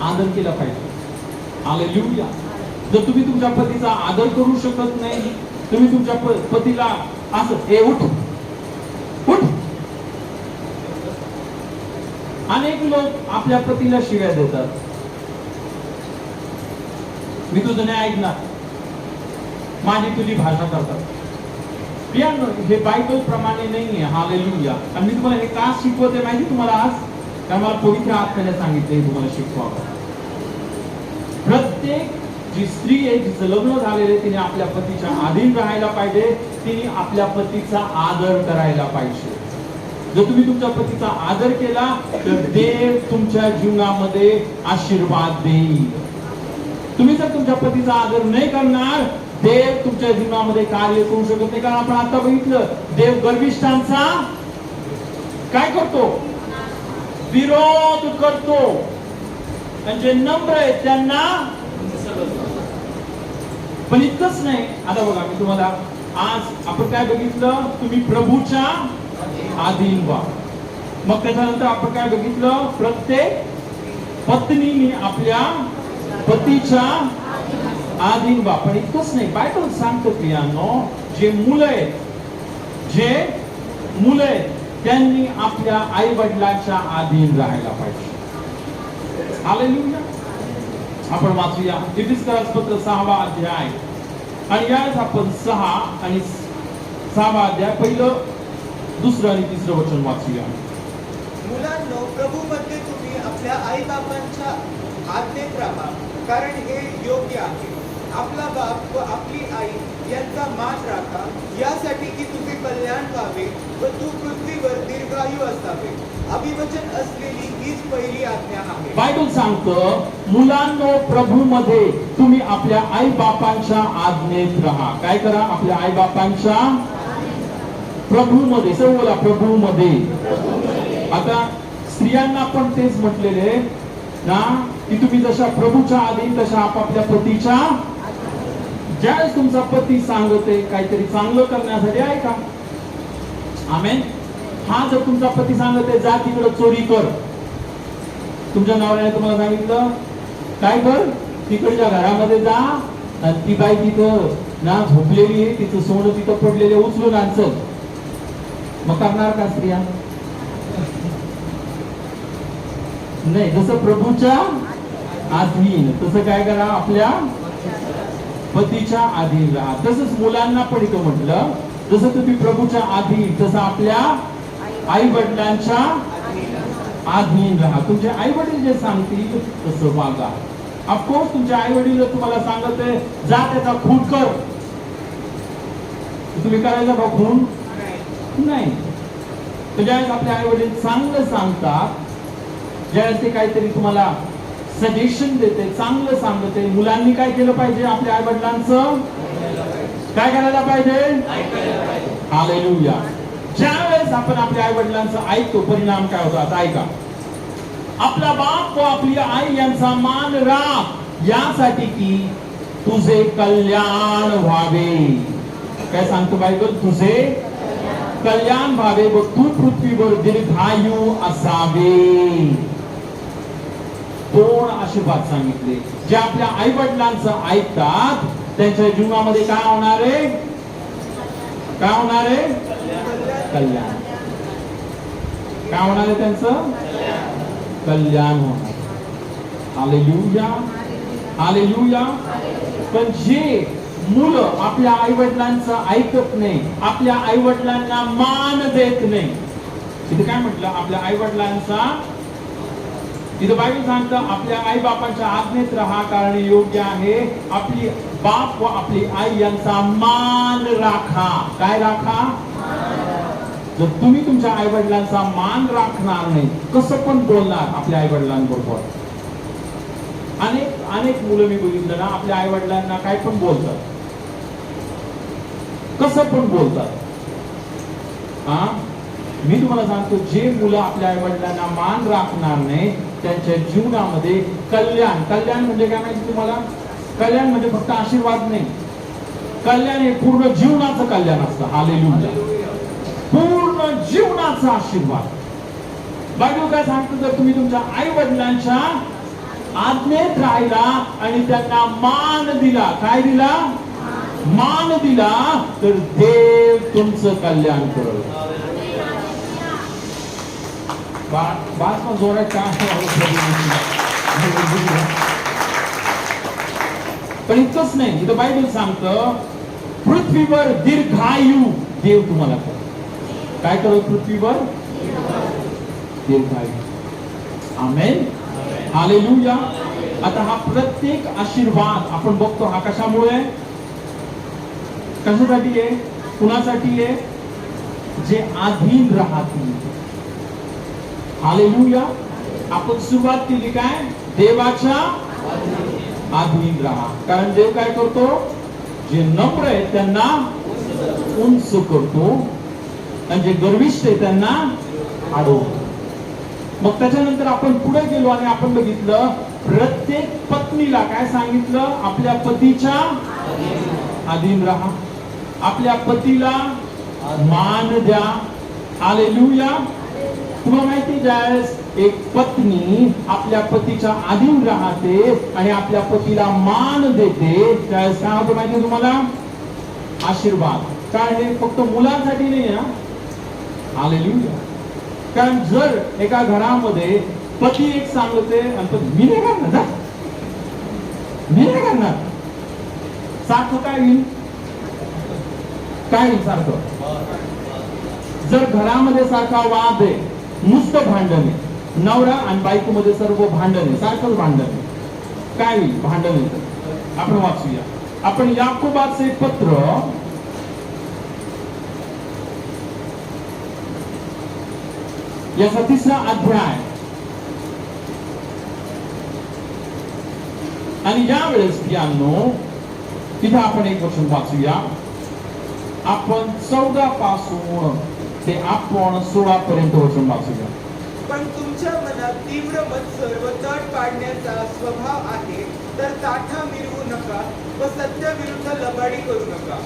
[SPEAKER 1] आदर केला पाहिजे. हालेलुया. जर तुम्ही तुमच्या पतीचा आदर करू शकत नाही, तुम्ही तुमच्या पतीला असं ए उठ उठ. अनेक लोक आपल्या पतीला शिव्या देतात, मी तुझं नाही ऐकणार, माझी तुझी भाषा करतात. प्रियांनो हे बायबल प्रमाणे नाहीये. हालेलुया. आणि मी तुम्हाला हे का शिकवते माहिती तुम्हाला आज? कारण मला पवित्र आत्म्याने सांगितले तुम्हाला शिकवावं. प्रत्येक जी स्त्री आहे जिचं लग्न झालेलं तिने आपल्या पतीच्या अधीन राहायला पाहिजे, तिने आपल्या पतीचा आदर करायला पाहिजे. जर तुम्ही तुमच्या पतीचा आदर केला तर देव तुमच्या जीवनामध्ये आशीर्वाद देईल. तुम्ही जर तुमच्या पतीचा आदर नाही करणार, देव तुमच्या जीवनामध्ये कार्य करू शकत नाही. कारण आपण आता बघितलं देव गर्विष्ठांचा काय करतो? विरोध करतो. आणि जे नम्र आहेत त्यांना. पण इतकंच नाही, आता बघा मी तुम्हाला आज आपण काय बघितलं, तुम्ही प्रभूच्या अधीन व्हा. मग त्याच्यानंतर आपण काय बघितलं, प्रत्येक पत्नीने आपल्या पतीच्या अधीन व्हा. पण इतकंच नाही, बायबल सांगतो प्रियांनो जे मुलं आहेत त्यांनी आपल्या आई वडिलांच्या अधीन राहायला पाहिजे. हालेलुया. आपण वाचूया इफिसियन्स पत्र 6 अध्याय आणि याच आपण 6 आणि 6 अध्याय पहिलं, दुसरं आणि तिसरं वचन वाचूया.
[SPEAKER 2] मुलांनो प्रभूमध्ये तुम्ही आपल्या आई बाबांच्या आज्ञेत राहा, कारण हे योग्य आहे. आपला बाप व आपली आई यांचा मान राखा, यासाठी की तुझे कल्याण व्हावे व तू पृथ्वीवर दीर्घायू असावे. अभिवचन असलेली हीच पहिली आज्ञा आहे.
[SPEAKER 1] बायबल सांगतं, मुलांनो प्रभूमध्ये तुम्ही आपल्या आई बापांच्या आज्ञेत राहा. काय करा? आपल्या आई बापांच्या प्रभूमध्ये. सर्व बोला, प्रभूमध्ये. आता स्त्रियांना पण तेच म्हटलेले ना, की तुम्ही जशा प्रभूच्या अधीन तशा आपापल्या पतीच्या. ज्यावेळेस तुमचा पती सांगते काहीतरी चांगलं करण्यासाठी ऐका. आमेन. हा जर तुमचा पती सांगते जा तिकडे चोरी कर, तुमच्या नवऱ्याने तुम्हाला सांगितलं काय कर, तिकडच्या घरामध्ये जा आणि ती बाई तिथं ना झोपलेली आहे, तिचं सोनं तिथं पडलेले उचलून आणचल, मग करणार का स्त्रिया? नाही. जसं प्रभूच्या अधीन तसं काय करा? आपल्या पतीच्या अधीन राहा. तसंच मुलांना पण इथं म्हटलं, जसं तुम्ही प्रभूच्या अधीन तसं आपल्या आई वडिलांच्या अधीन राहा. तुमचे आई वडील जे सांगतील तसं वागा. ऑफकोर्स तुमचे आई वडील जर तुम्हाला सांगत आहे जा त्याचा खून कर, तुम्ही करायचा का खून? नाही. तर ज्यावेळेस आपले आई वडील चांगलं सांगतात, ज्यावेळेस ते काहीतरी तुम्हाला सजेशन देते, चांगलं सांगते, मुलांनी काय केलं पाहिजे? आपल्या आई वडिलांचं काय करायला पाहिजे? हालेलुया. ज्यावेळेस आपण आपल्या आई वडिलांचं ऐकतो परिणाम काय होतो? आता ऐका. आपला बाप व आपली आई यांचा मान राख यासाठी की तुझे कल्याण व्हावे. काय सांगतो बायबल? तुझे कल्याण व्हावे व तू पृथ्वीवर दीर्घायू असावे. दोन आशीर्वाद सांगितले. जे आपल्या आई वडिलांचं ऐकतात त्यांच्या जीवनामध्ये काय होणार आहे? काय होणार आहे? कल्याण. काय होणार आहे? त्यांचं कल्याण होणार. Hallelujah, hallelujah. पण जे मुलं आपल्या आई वडिलांचं ऐकत नाही, आपल्या आई वडिलांना मान देत नाही, तिथे काय म्हटलं? आपल्या आई वडिलांचा, तिथे बायबल सांगतं आपल्या आई बापांच्या आज्ञेत राहा कारण योग्य आहे. आपली बाप व आपली आई यांचा मान राखा. काय राखा? जर तुम्ही तुमच्या आई वडिलांचा मान राखणार नाही, कसं पण बोलणार आपल्या आई वडिलांबरोबर. अनेक मुलं मी बघितलं ना, आपल्या आई वडिलांना काय पण बोलतात, कसं पण बोलतात. हा, मी तुम्हाला सांगतो, जे मुलं आपल्या आई वडिलांना मान राखणार नाही त्यांच्या जीवनामध्ये कल्याण. कल्याण म्हणजे काय माहिती तुम्हाला? कल्याण म्हणजे फक्त आशीर्वाद नाही, कल्याण हे पूर्ण जीवनाचं कल्याण असतं. हालेलुया. पूर्ण जीवनाचा आशीर्वाद. बायबल काय सांगतं? जर तुम्ही तुमच्या आई वडिलांच्या आज्ञेत राहिला आणि त्यांना मान दिला, काय दिला? मान दिला, तर देव तुमचं कल्याण करेल. बास पण जोरात काय? पण इतकंच नाही, इथं बायबल सांगतं पृथ्वीवर दीर्घायू देव तुम्हाला करेल. काय करेल? पृथ्वीवर दीर्घायू. आमेन, हालेलुया. आता हा प्रत्येक आशीर्वाद आपण बघतो, हा कशामुळे? कशासाठी आहे? कुणासाठी आहे? जे अधीन राहतील. हालेलुया. आपण सुरुवात केली काय? देवाच्या अधीन राहा. कारण देव काय करतो? जे नम्र आहे त्यांना उंच करतो आणि जे गर्विष्ठ आहे त्यांना आडवतो. मग त्याच्यानंतर आपण पुढे गेलो आणि आपण बघितलं प्रत्येक पत्नीला काय सांगितलं? आपल्या पतीच्या अधीन राहा, आपल्या पतीला मान द्या. हालेलुया. तुम्हाला माहिती, ज्यावेळेस एक पत्नी आपल्या पतीच्या अधीन राहते आणि आपल्या पतीला मान देते, त्यावेळेस काय होतं माहिती तुम्हाला? आशीर्वाद. काय? हे फक्त मुलांसाठी नाही ना. हालेलुया. कारण जर एका घरामध्ये पती एक सांगते आणि मी नाही करणार, मी नाही करणार, सारखं काय होईल? काय होईल सारखं? जर घरामध्ये सारखा वाद आहे, नुसतं भांडण आहे, नवरा आणि बायको मध्ये सर्व भांडण आहे, सारखंच भांडण आहे, काय होईल? भांडण येतं. आपण वाचूया. आपण याकोबाचे पत्र याचा 3रा अध्याय. आणि ज्या वेळेस प्रियांनो तिथे आपण एक वचन वाचूया. आपण 14 पासून ते आपण 16 पर्यंत वचन वाचूया.
[SPEAKER 2] पण तुमच्या मनात तीव्र मत्सर व तट पाडण्याचा स्वभाव आहे तर ताठा मिरवू नका व सत्याविरुद्ध लबाडी करू नका.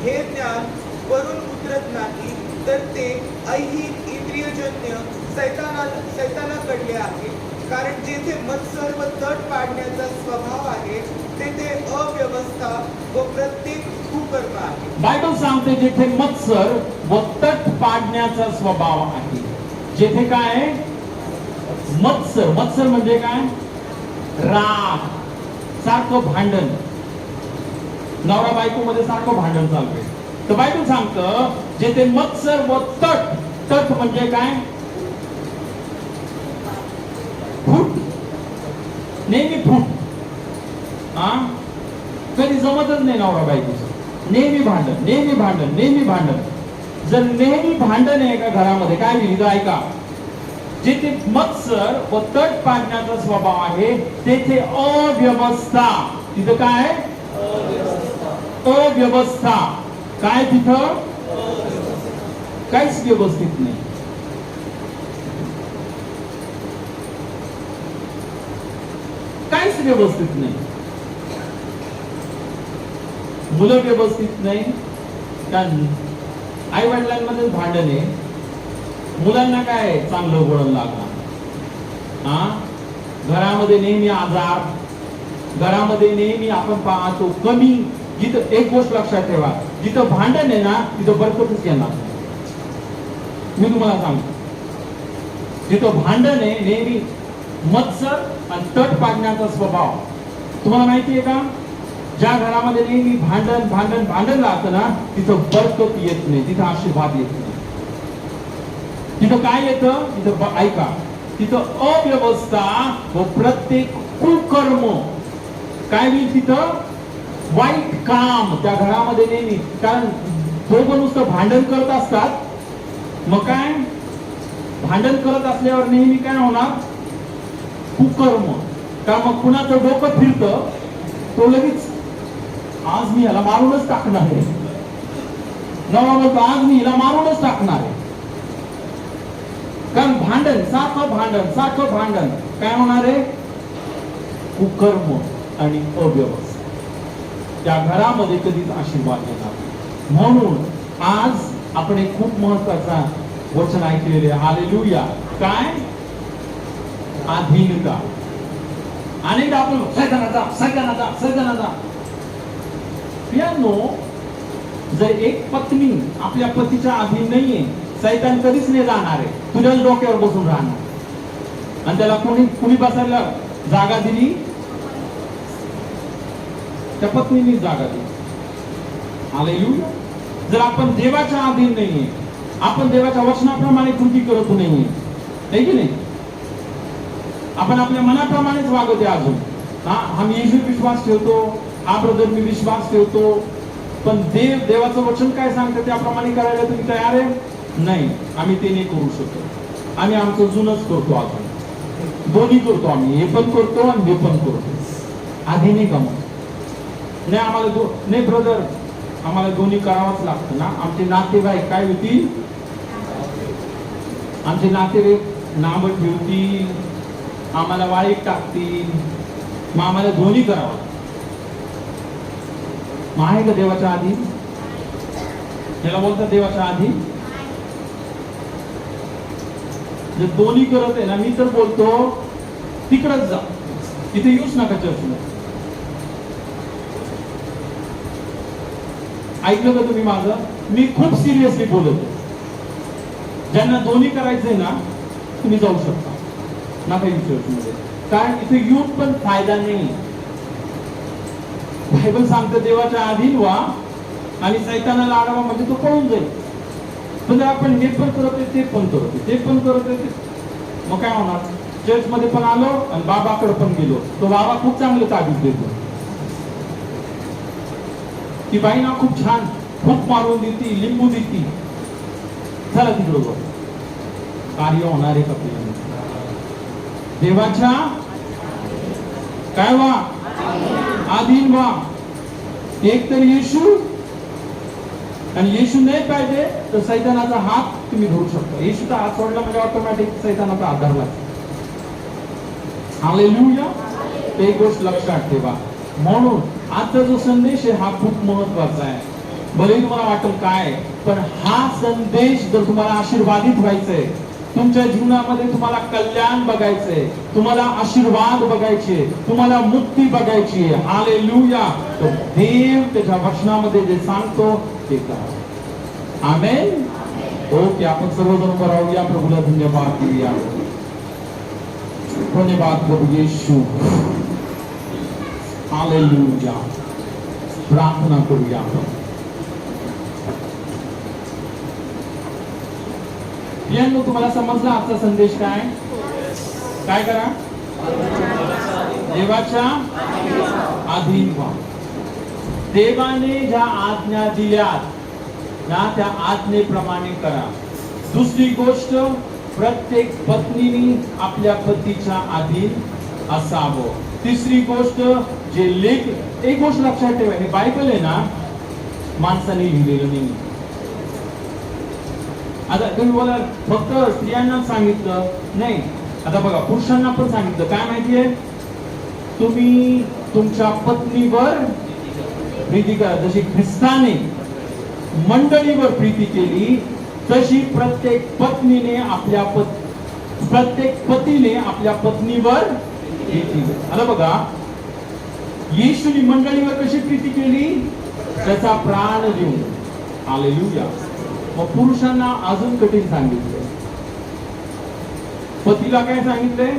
[SPEAKER 2] हे ज्ञान वरून उतरत नाही तर ते ऐहिक इंद्रियजन्य सैतानाकडले आहे. कारण जेथे मत्सर व तट पाडण्याचा स्वभाव आहे तेथे अव्यवस्था व प्रत्येक कुकर्म आहे.
[SPEAKER 1] बायबल सांगते जेथे मत्सर व तट पाडण्याचा स्वभाव आहे. जेथे काय मत्सर, मत्सर म्हणजे काय? राग, सारखं भांडण, नवरा बायको मध्ये सारखं भांडण चालू आहे. तर बायबल सांगतं जेथे मत्सर व तट, तट म्हणजे काय? फूट, नेहमी फूट. कधी जमतच नाही नवरा बायकोचं. नेहमी भांडण, नेहमी भांडण, नेहमी भांडण. जर नेहमी भांडण आहे का घरामध्ये, काय लिहिलं ऐका. जिथे मत्सर व तट पाडण्याचा स्वभाव आहे तेथे अव्यवस्था. तिथं काय? अव्यवस्था. काय तिथं? काहीच व्यवस्थित नाही. काहीच व्यवस्थित नाही. मुलं व्यवस्थित नाही. आई वडिलांमध्ये भांडण आहे. मुलांना काय चांगलं वळण लागणार. घरामध्ये नेहमी आजार, घरामध्ये नेहमी आपण पाहतो कमी. जिथं एक गोष्ट लक्षात ठेवा, जिथं भांडण आहे ना तिथं बरकतच येणार. मी तुम्हाला सांगतो जिथं भांडण आहे नेहमी मत्सर आणि तट पाडण्याचा स्वभाव. तुम्हाला माहितीये का ज्या घरामध्ये नेहमी भांडण भांडण भांडण राहतं ना तिथं बरकत येत नाही, तिथं आशीर्वाद येत नाही. तिथं काय येतं? तिथं ऐका, तिथं अव्यवस्था व प्रत्येक कुकर्म. काय होईल तिथं? वाईट काम त्या घरामध्ये नेहमी. कारण दोघं नुसतं भांडण करत असतात. मग काय भांडण करत असल्यावर नेहमी काय होणार? कुकर्म. का मग कुणाचं डोकं फिरतं तो लगेच आज मी ह्याला मारूनच टाकणार आहे. नवरा म्हणतो आज मी हिला मारूनच टाकणार आहे. कारण भांडण, सारखं भांडण, सारखं भांडण. काय होणार आहे? कुकर्म आणि अव्यवस्था. त्या घरामध्ये कधीच आशीर्वाद येणार. म्हणून आज आपण एक खूप महत्वाचा वचन ऐकलेले. हालेलुया. काय? अधीनता. अनेकदा आपण सैतानाचा. प्रियांनो, जर एक पत्नी आपल्या पतीच्या अधीन नाहीये, सैतान कधीच नाही जाणार आहे. तुझ्याच डोक्यावर बसून राहणार. आणि त्याला कुणी बसायला जागा दिली? त्या पत्नीने जागा दिली. हालेलुया. जर आपण देवाच्या अधीन नाहीये, आपण देवाच्या वचनाप्रमाणे कृती करत नाहीये, है की नाही? आपण आपल्या मनाप्रमाणेच वागते अजून. आम्ही येशू विश्वास ठेवतो, हा ब्रदर मी विश्वास ठेवतो, पण देवाचं वचन काय सांगतं त्याप्रमाणे करायला तुम्ही तयार आहे? नाही, आम्ही ते नाही करू शकत. आम्ही आमचं जुनच करतो. अजून दोन्ही करतो. आम्ही हे पण करतो आणि हे पण करतो. आधी नाही का? मग नाही आम्हाला नाही ब्रदर, आम्हाला दोन्ही करावंच लागतं ना. आमचे नातेवाईक काय होतील? आमचे नातेवाईक नाम ठेवतील, आम्हाला वाळीत टाकतील. मग आम्हाला दोन्ही करावं. मग आहे का देवाच्या आधी? याला बोलतात देवाच्या आधी. जर दोन्ही करत आहे ना, मी तर बोलतो तिकडच जा, इथे येऊच नका चर्चमध्ये. ऐकलं का तुम्ही माझं? मी खूप सिरियसली बोलतो. ज्यांना दोन्ही करायचंय ना तुम्ही जाऊ शकता, नका येऊ चर्चमध्ये. कारण इथे येऊन पण फायदा नाही. बायबल सांगतं देवाच्या अधीन व्हा आणि सैतानाला आडावा म्हणजे तो पळून जाईल. पण जर आपण हे पण करत आहे, ते पण करत आहे, ते पण करत आहे, मग काय होणार? चर्च मध्ये पण आलो आणि बाबाकडे पण गेलो, तो बाबा खूप चांगलं ताबीज देतो. ती बाई ना खूप छान खूप मारून देती, लिंबू देती. चला तिकडे बघ. कार्य होणार आहे का प्रियांनो? देवाच्या काय व्हा? अधीन व्हा. एक तर येशू, आणि येशू नाही पाहिजे तर सैतानाचा हात तुम्ही धरू शकता. येशूचा हात सोडला म्हणजे ऑटोमॅटिक सैतानाचा हात धरला. हालेलुया. ते गोष्ट लक्षात ठेवा. म्हणून आजचा जो संदेश आहे हा खूप महत्वाचा आहे. भले तुम्हाला वाटेल काय, पण हा संदेश जर तुम्हाला आशीर्वादित व्हायचंय, तुमच्या जीवनामध्ये तुम्हाला कल्याण बघायचंय, तुम्हाला आशीर्वाद बघायचे, तुम्हाला मुक्ती बघायची, हालेलुया, तर देव त्याच्या वचनामध्ये जे सांगतो ते करा. आमेन. ओके, आपण सर्वजण उभं राहूया. प्रभूला धन्यवाद देऊया. धन्यवाद प्रभू येशू. हालेलुया. प्रार्थना करूया आपण. यांनो, तुम्हाला समजला आजचा संदेश काय? काय करा? देवाच्या अधीन व्हा. देवाने ज्या आज्ञा दिल्यात ना त्या आज्ञेप्रमाणे करा. दुसरी गोष्ट, प्रत्येक पत्नीने आपल्या पतीच्या अधीन असावं. तिसरी गोष्ट, जे लेख, एक गोष्ट लक्षात ठेवा, हे बायबल आहे ना, माणसाने लिहिलेलं नाही. आता तुम्ही बोला फक्त स्त्रियांना सांगितलं नाही. आता बघा, पुरुषांना पण सांगितलं. काय माहितीये? तुम्ही तुमच्या पत्नीवर प्रीती करा. जशी ख्रिस्ताने मंडळीवर प्रीती केली, तशी प्रत्येक पत्नीने प्रत्येक पतीने आपल्या पत्नीवर प्रीती. आता बघा, येशूने मंडळीवर कशी प्रीती केली? त्याचा प्राण देऊन. हालेलुया. मग पुरुषांना अजून कठीण सांगितलं. पतीला काय सांगितलंय?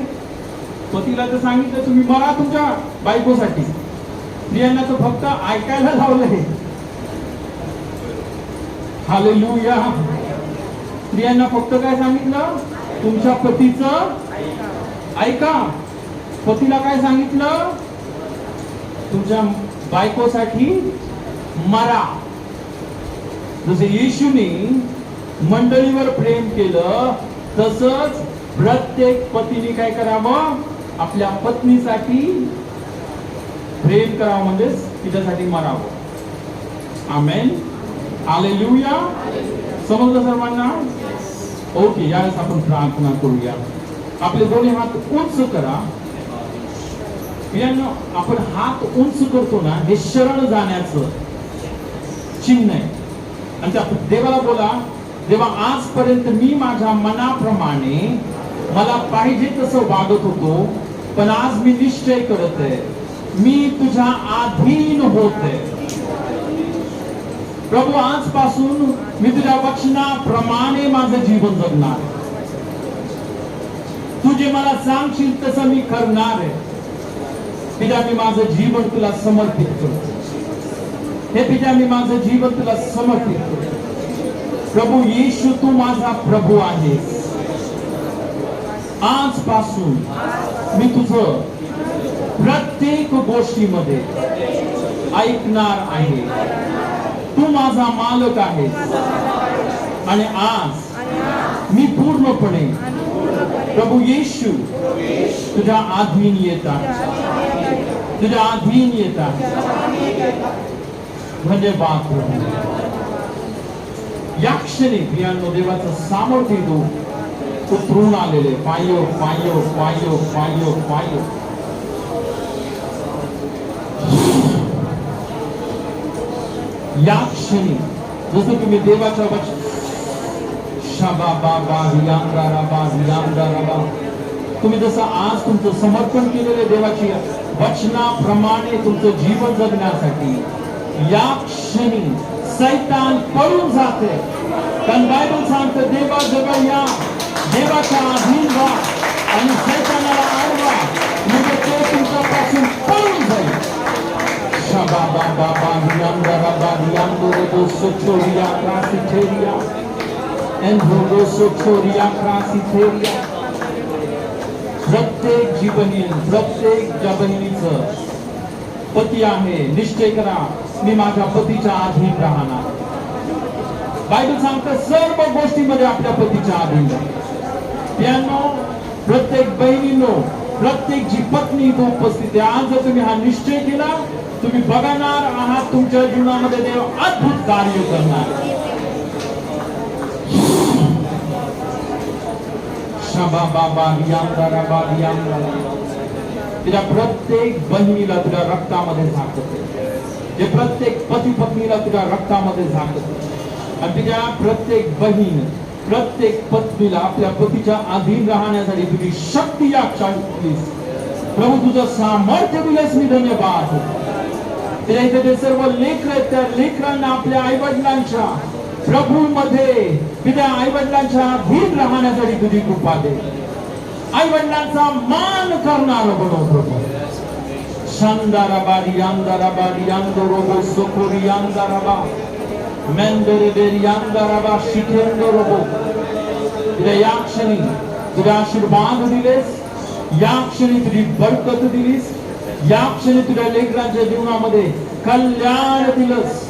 [SPEAKER 1] पतीला तर सांगितलं तुम्ही मरा तुमच्या बायकोसाठी. स्त्रियांना तर फक्त ऐकायला लावलंय. हालेलुया. स्त्रियांना फक्त काय सांगितलं? तुमच्या पतीचं ऐका. पतीला काय सांगितलं? तुमच्या बायकोसाठी मरा. जसे येशूने मंडळीवर प्रेम केलं, तसंच प्रत्येक पतीने काय करावं? आपल्या पत्नीसाठी प्रेम करावं, म्हणजे तिच्यासाठी मरावं. आमेन. हालेलुया. समजलं सर्वांना? ओके, यावेळेस आपण प्रार्थना करूया. आपले दोन्ही हात उंच करा. यांना आपण हात उंच करतो ना, हे शरण जाण्याचं चिन्ह आहे. आणि त्या देवाला बोला, देवा, आजपर्यंत मी माझ्या मनाप्रमाणे मला पाहिजे तसं वागत होतो, पण आज मी निश्चय करत आहे, मी तुझ्या अधीन होते. प्रभू, आजपासून मी तुझ्या वचनाप्रमाणे माझं जीवन जगणार. तू जे मला सांगशील तसं मी करणार आहे. पिता, मी माझं जीवन तुला समर्पित करतो. हे पिता, मी माझं जीवन तुला समर्पित करतो. प्रभू येशू, तू माझा प्रभू आहेस. आजपासून मी तुझं प्रत्येक गोष्टीमध्ये ऐकणार आहे. तू माझा मालक आहेस. आणि आज मी पूर्णपणे प्रभू येशू तुझ्या अधीन येत आहे. तुझ्या अधीन येत आहे. धन्यवाद प्रभू. या क्षणी प्रियांनो, देवाचं सामर्थ्य तू उतरून आलेले. पायो पायो पायो पायो पायो. या क्षणी जसं तुम्ही देवाच्या वचन शाबा बाबा हियांगा राबा हियांगा राबा, तुम्ही जसं आज तुमचं समर्पण केलेलं देवाची वचनाप्रमाणे तुमचं जीवन जगण्यासाठी, या क्षणी सैतान पळून जाते. कारण बायबल सांगतं, देवाजवळ या, देवाच्या अधीन व्हा आणि सैतानाला अडवा, म्हणजे तो तुमच्यापासून पळून जाईल. शाबा बाबा हियांगा राबा हियांगो रेबो सोचोरिया क्रासिथेरिया एंधोगो सोचोरिया क्रासिथेरिया. प्रत्येक ज्या बहिणीचं पती आहे, निश्चय करा, मी माझ्या पतीच्या अधीन राहणार. बायबल सांगतं सर्व गोष्टीमध्ये आपल्या पतीच्या अधीन राहा. प्यानो प्रत्येक बहिणीनो, प्रत्येक जी पत्नी इथं उपस्थित आहे, आज जर तुम्ही हा निश्चय केला, तुम्ही बघणार आहात तुमच्या जीवनामध्ये देव अद्भुत कार्य करणार. शबा बाबा यामदारा बाबा यामदारा. तुझ्या प्रत्येक बहिणीला तुझ्या रक्तामध्ये झाकते, जे प्रत्येक पती पत्नीला तुझ्या रक्तामध्ये झाकते, आणि तुझ्या प्रत्येक बहीण, प्रत्येक पत्नीला आपल्या पतीच्या अधीन राहण्यासाठी तुझी शक्ती या दिलीस. प्रभू तुझं सामर्थ्य दिलेस, मी धन्यवाद. तुझ्या इथे ते सर्व लेकर आहेत, त्या लेकरांना आपल्या आई वडिलांच्या प्रभू मध्ये तुझ्या आई वडिलांच्या अधीन राहण्यासाठी तुझी कृपा दे. आई वडिलांचा मान करणार बनव प्रभू. शांदाराबारी अंधाराबारी अंधरोबो सोकोरी अंधाराबा मेंदरे बेरी अंधाराबा शिखेंदरोबो. तुझ्या या क्षणी तुझ्या आशीर्वाद दिलेस, या क्षणी तुझी बरकत दिलीस, या क्षणी तुझ्या लेकरांच्या जीवनामध्ये कल्याण दिलंस,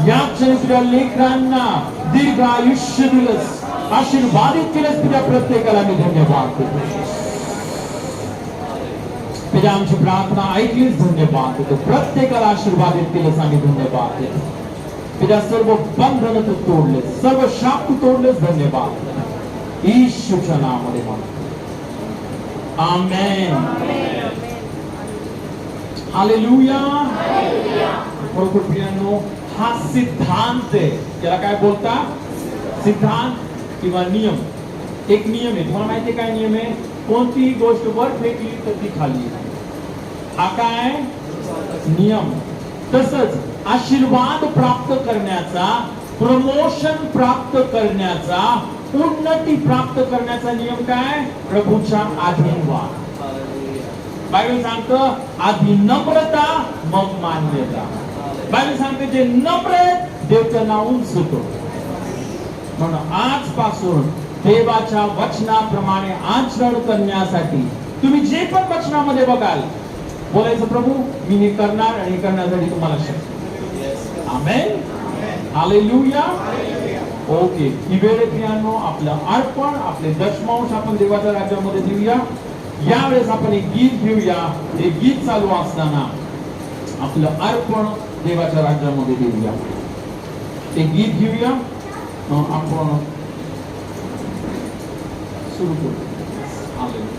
[SPEAKER 1] या क्षणी तुझ्या लेकरांना दीर्घ आयुष्य दिलंस, आशीर्वादित केलंस. तुझ्या प्रत्येकाला मी धन्यवाद देतो. तुझ्या आमची प्रार्थना ऐकलीस, धन्यवाद देतो. प्रत्येकाला आशीर्वादित केलंस, आम्ही धन्यवाद देतो. तुझ्या सर्व बंधन तू तोडलेस, सर्व शाप तू तोडलेस, धन्यवाद. येशूच्या नावामध्ये म्हणतो आमेन. हालेलुया. खरोखर प्रियांनो, हा सिद्धांत आहे. त्याला काय बोलता? सिद्धांत किंवा नियम. एक नियम आहे. तुम्हाला माहिती काय नियम आहे? कोणतीही गोष्ट वर फेकली तर ती खाली. हा काय नियम. तसंच आशीर्वाद प्राप्त करण्याचा, प्रमोशन प्राप्त करण्याचा, उन्नती प्राप्त करण्याचा नियम काय? प्रभूच्या अधीन व्हा. बायबल सांगतं आधी नम्रता मग मान्यता. बायबल सांगते जे नम्र आहेत देव त्यांना उंच होतो. म्हणून आजपासून देवाच्या वचनाप्रमाणे आचरण करण्यासाठी तुम्ही जे पण वचनामध्ये बघाल, बोलायचं प्रभू मी हे करणार, आणि हे करण्यासाठी तुम्हाला शक्ती. आमेन. हालेलुया. ओके. ही वेळ प्रियांनो, आपलं अर्पण, आपले दशमांश आपण देवाच्या राज्यामध्ये देऊया. यावेळेस आपण एक गीत घेऊया. हे गीत चालू असताना आपलं अर्पण देवाच्या राज्यामध्ये देऊया. ते गीत घेऊया, आपण सुरू करू. हालेलुया.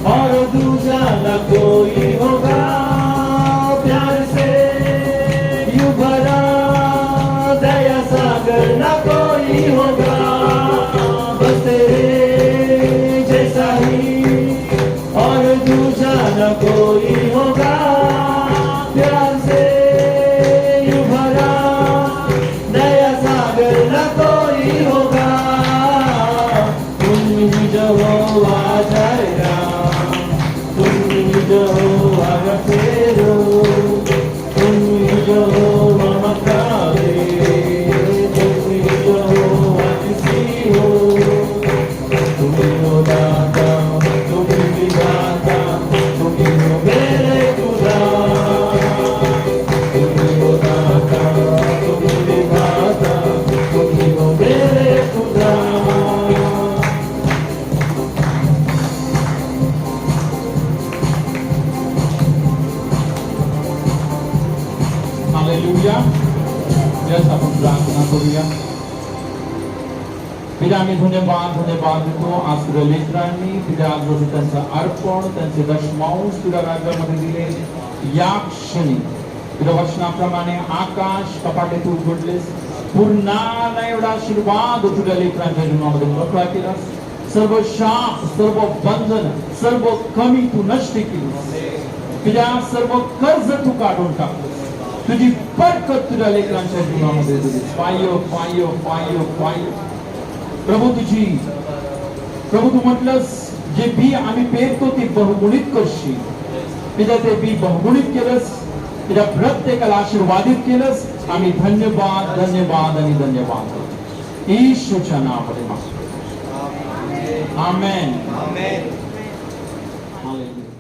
[SPEAKER 3] और दूजा न कोई होगा. न कोई होगा, प्यार से यूं भरा नया सागर न कोई होगा। तुम ही जो हो आ जाएगा, तुम ही जो हो आ फेरो, तुम ही जो हो ममतावे, तुम ही जो हो आ किसी हो। तुम ही हो दाता, तुम ही विधाता, तुम ही हो मेरे खुदा। तुम ही हो दाता, तुम ही विधाता, तुम ही हो मेरे खुदा।
[SPEAKER 1] हालेलुया. यस, आपण प्रार्थना करूया. पिता, आम्ही धन्यवाद देतो आज तुझ्या लेकरांनी तुझ्या आजूबाजू त्यांचं अर्पण, त्यांचे दशमांश तुझ्या राज्यामध्ये दिले. या क्षणी तुझ्या वचनाप्रमाणे आकाश कपाटे तू उघडलेस, पूर्ण एवढा आशीर्वाद तुझ्या लेकरांच्या जीवनामध्ये मोकळा केलास. सर्व शाप, सर्व बंधन, सर्व कमी तू नष्ट केलीस. तुझ्या सर्व कर्ज तू काढून टाकतोस. तुझी बरकत तुझ्या लेकरांच्या जीवनामध्ये दिली. पायो पायो पायो पायो प्रभू तुझी, प्रभू तू म्हटलंस जे बी आम्ही पेरतो ते बहुगुणित करशील. तुझ्या ते बी बहुगुणित केलंस, तुझ्या प्रत्येकाला आशीर्वादित केलंस. आम्ही धन्यवाद धन्यवाद आणि धन्यवाद येशूच्या नावामध्ये मागतो. आमेन.
[SPEAKER 2] आमेन.
[SPEAKER 1] हालेलुया.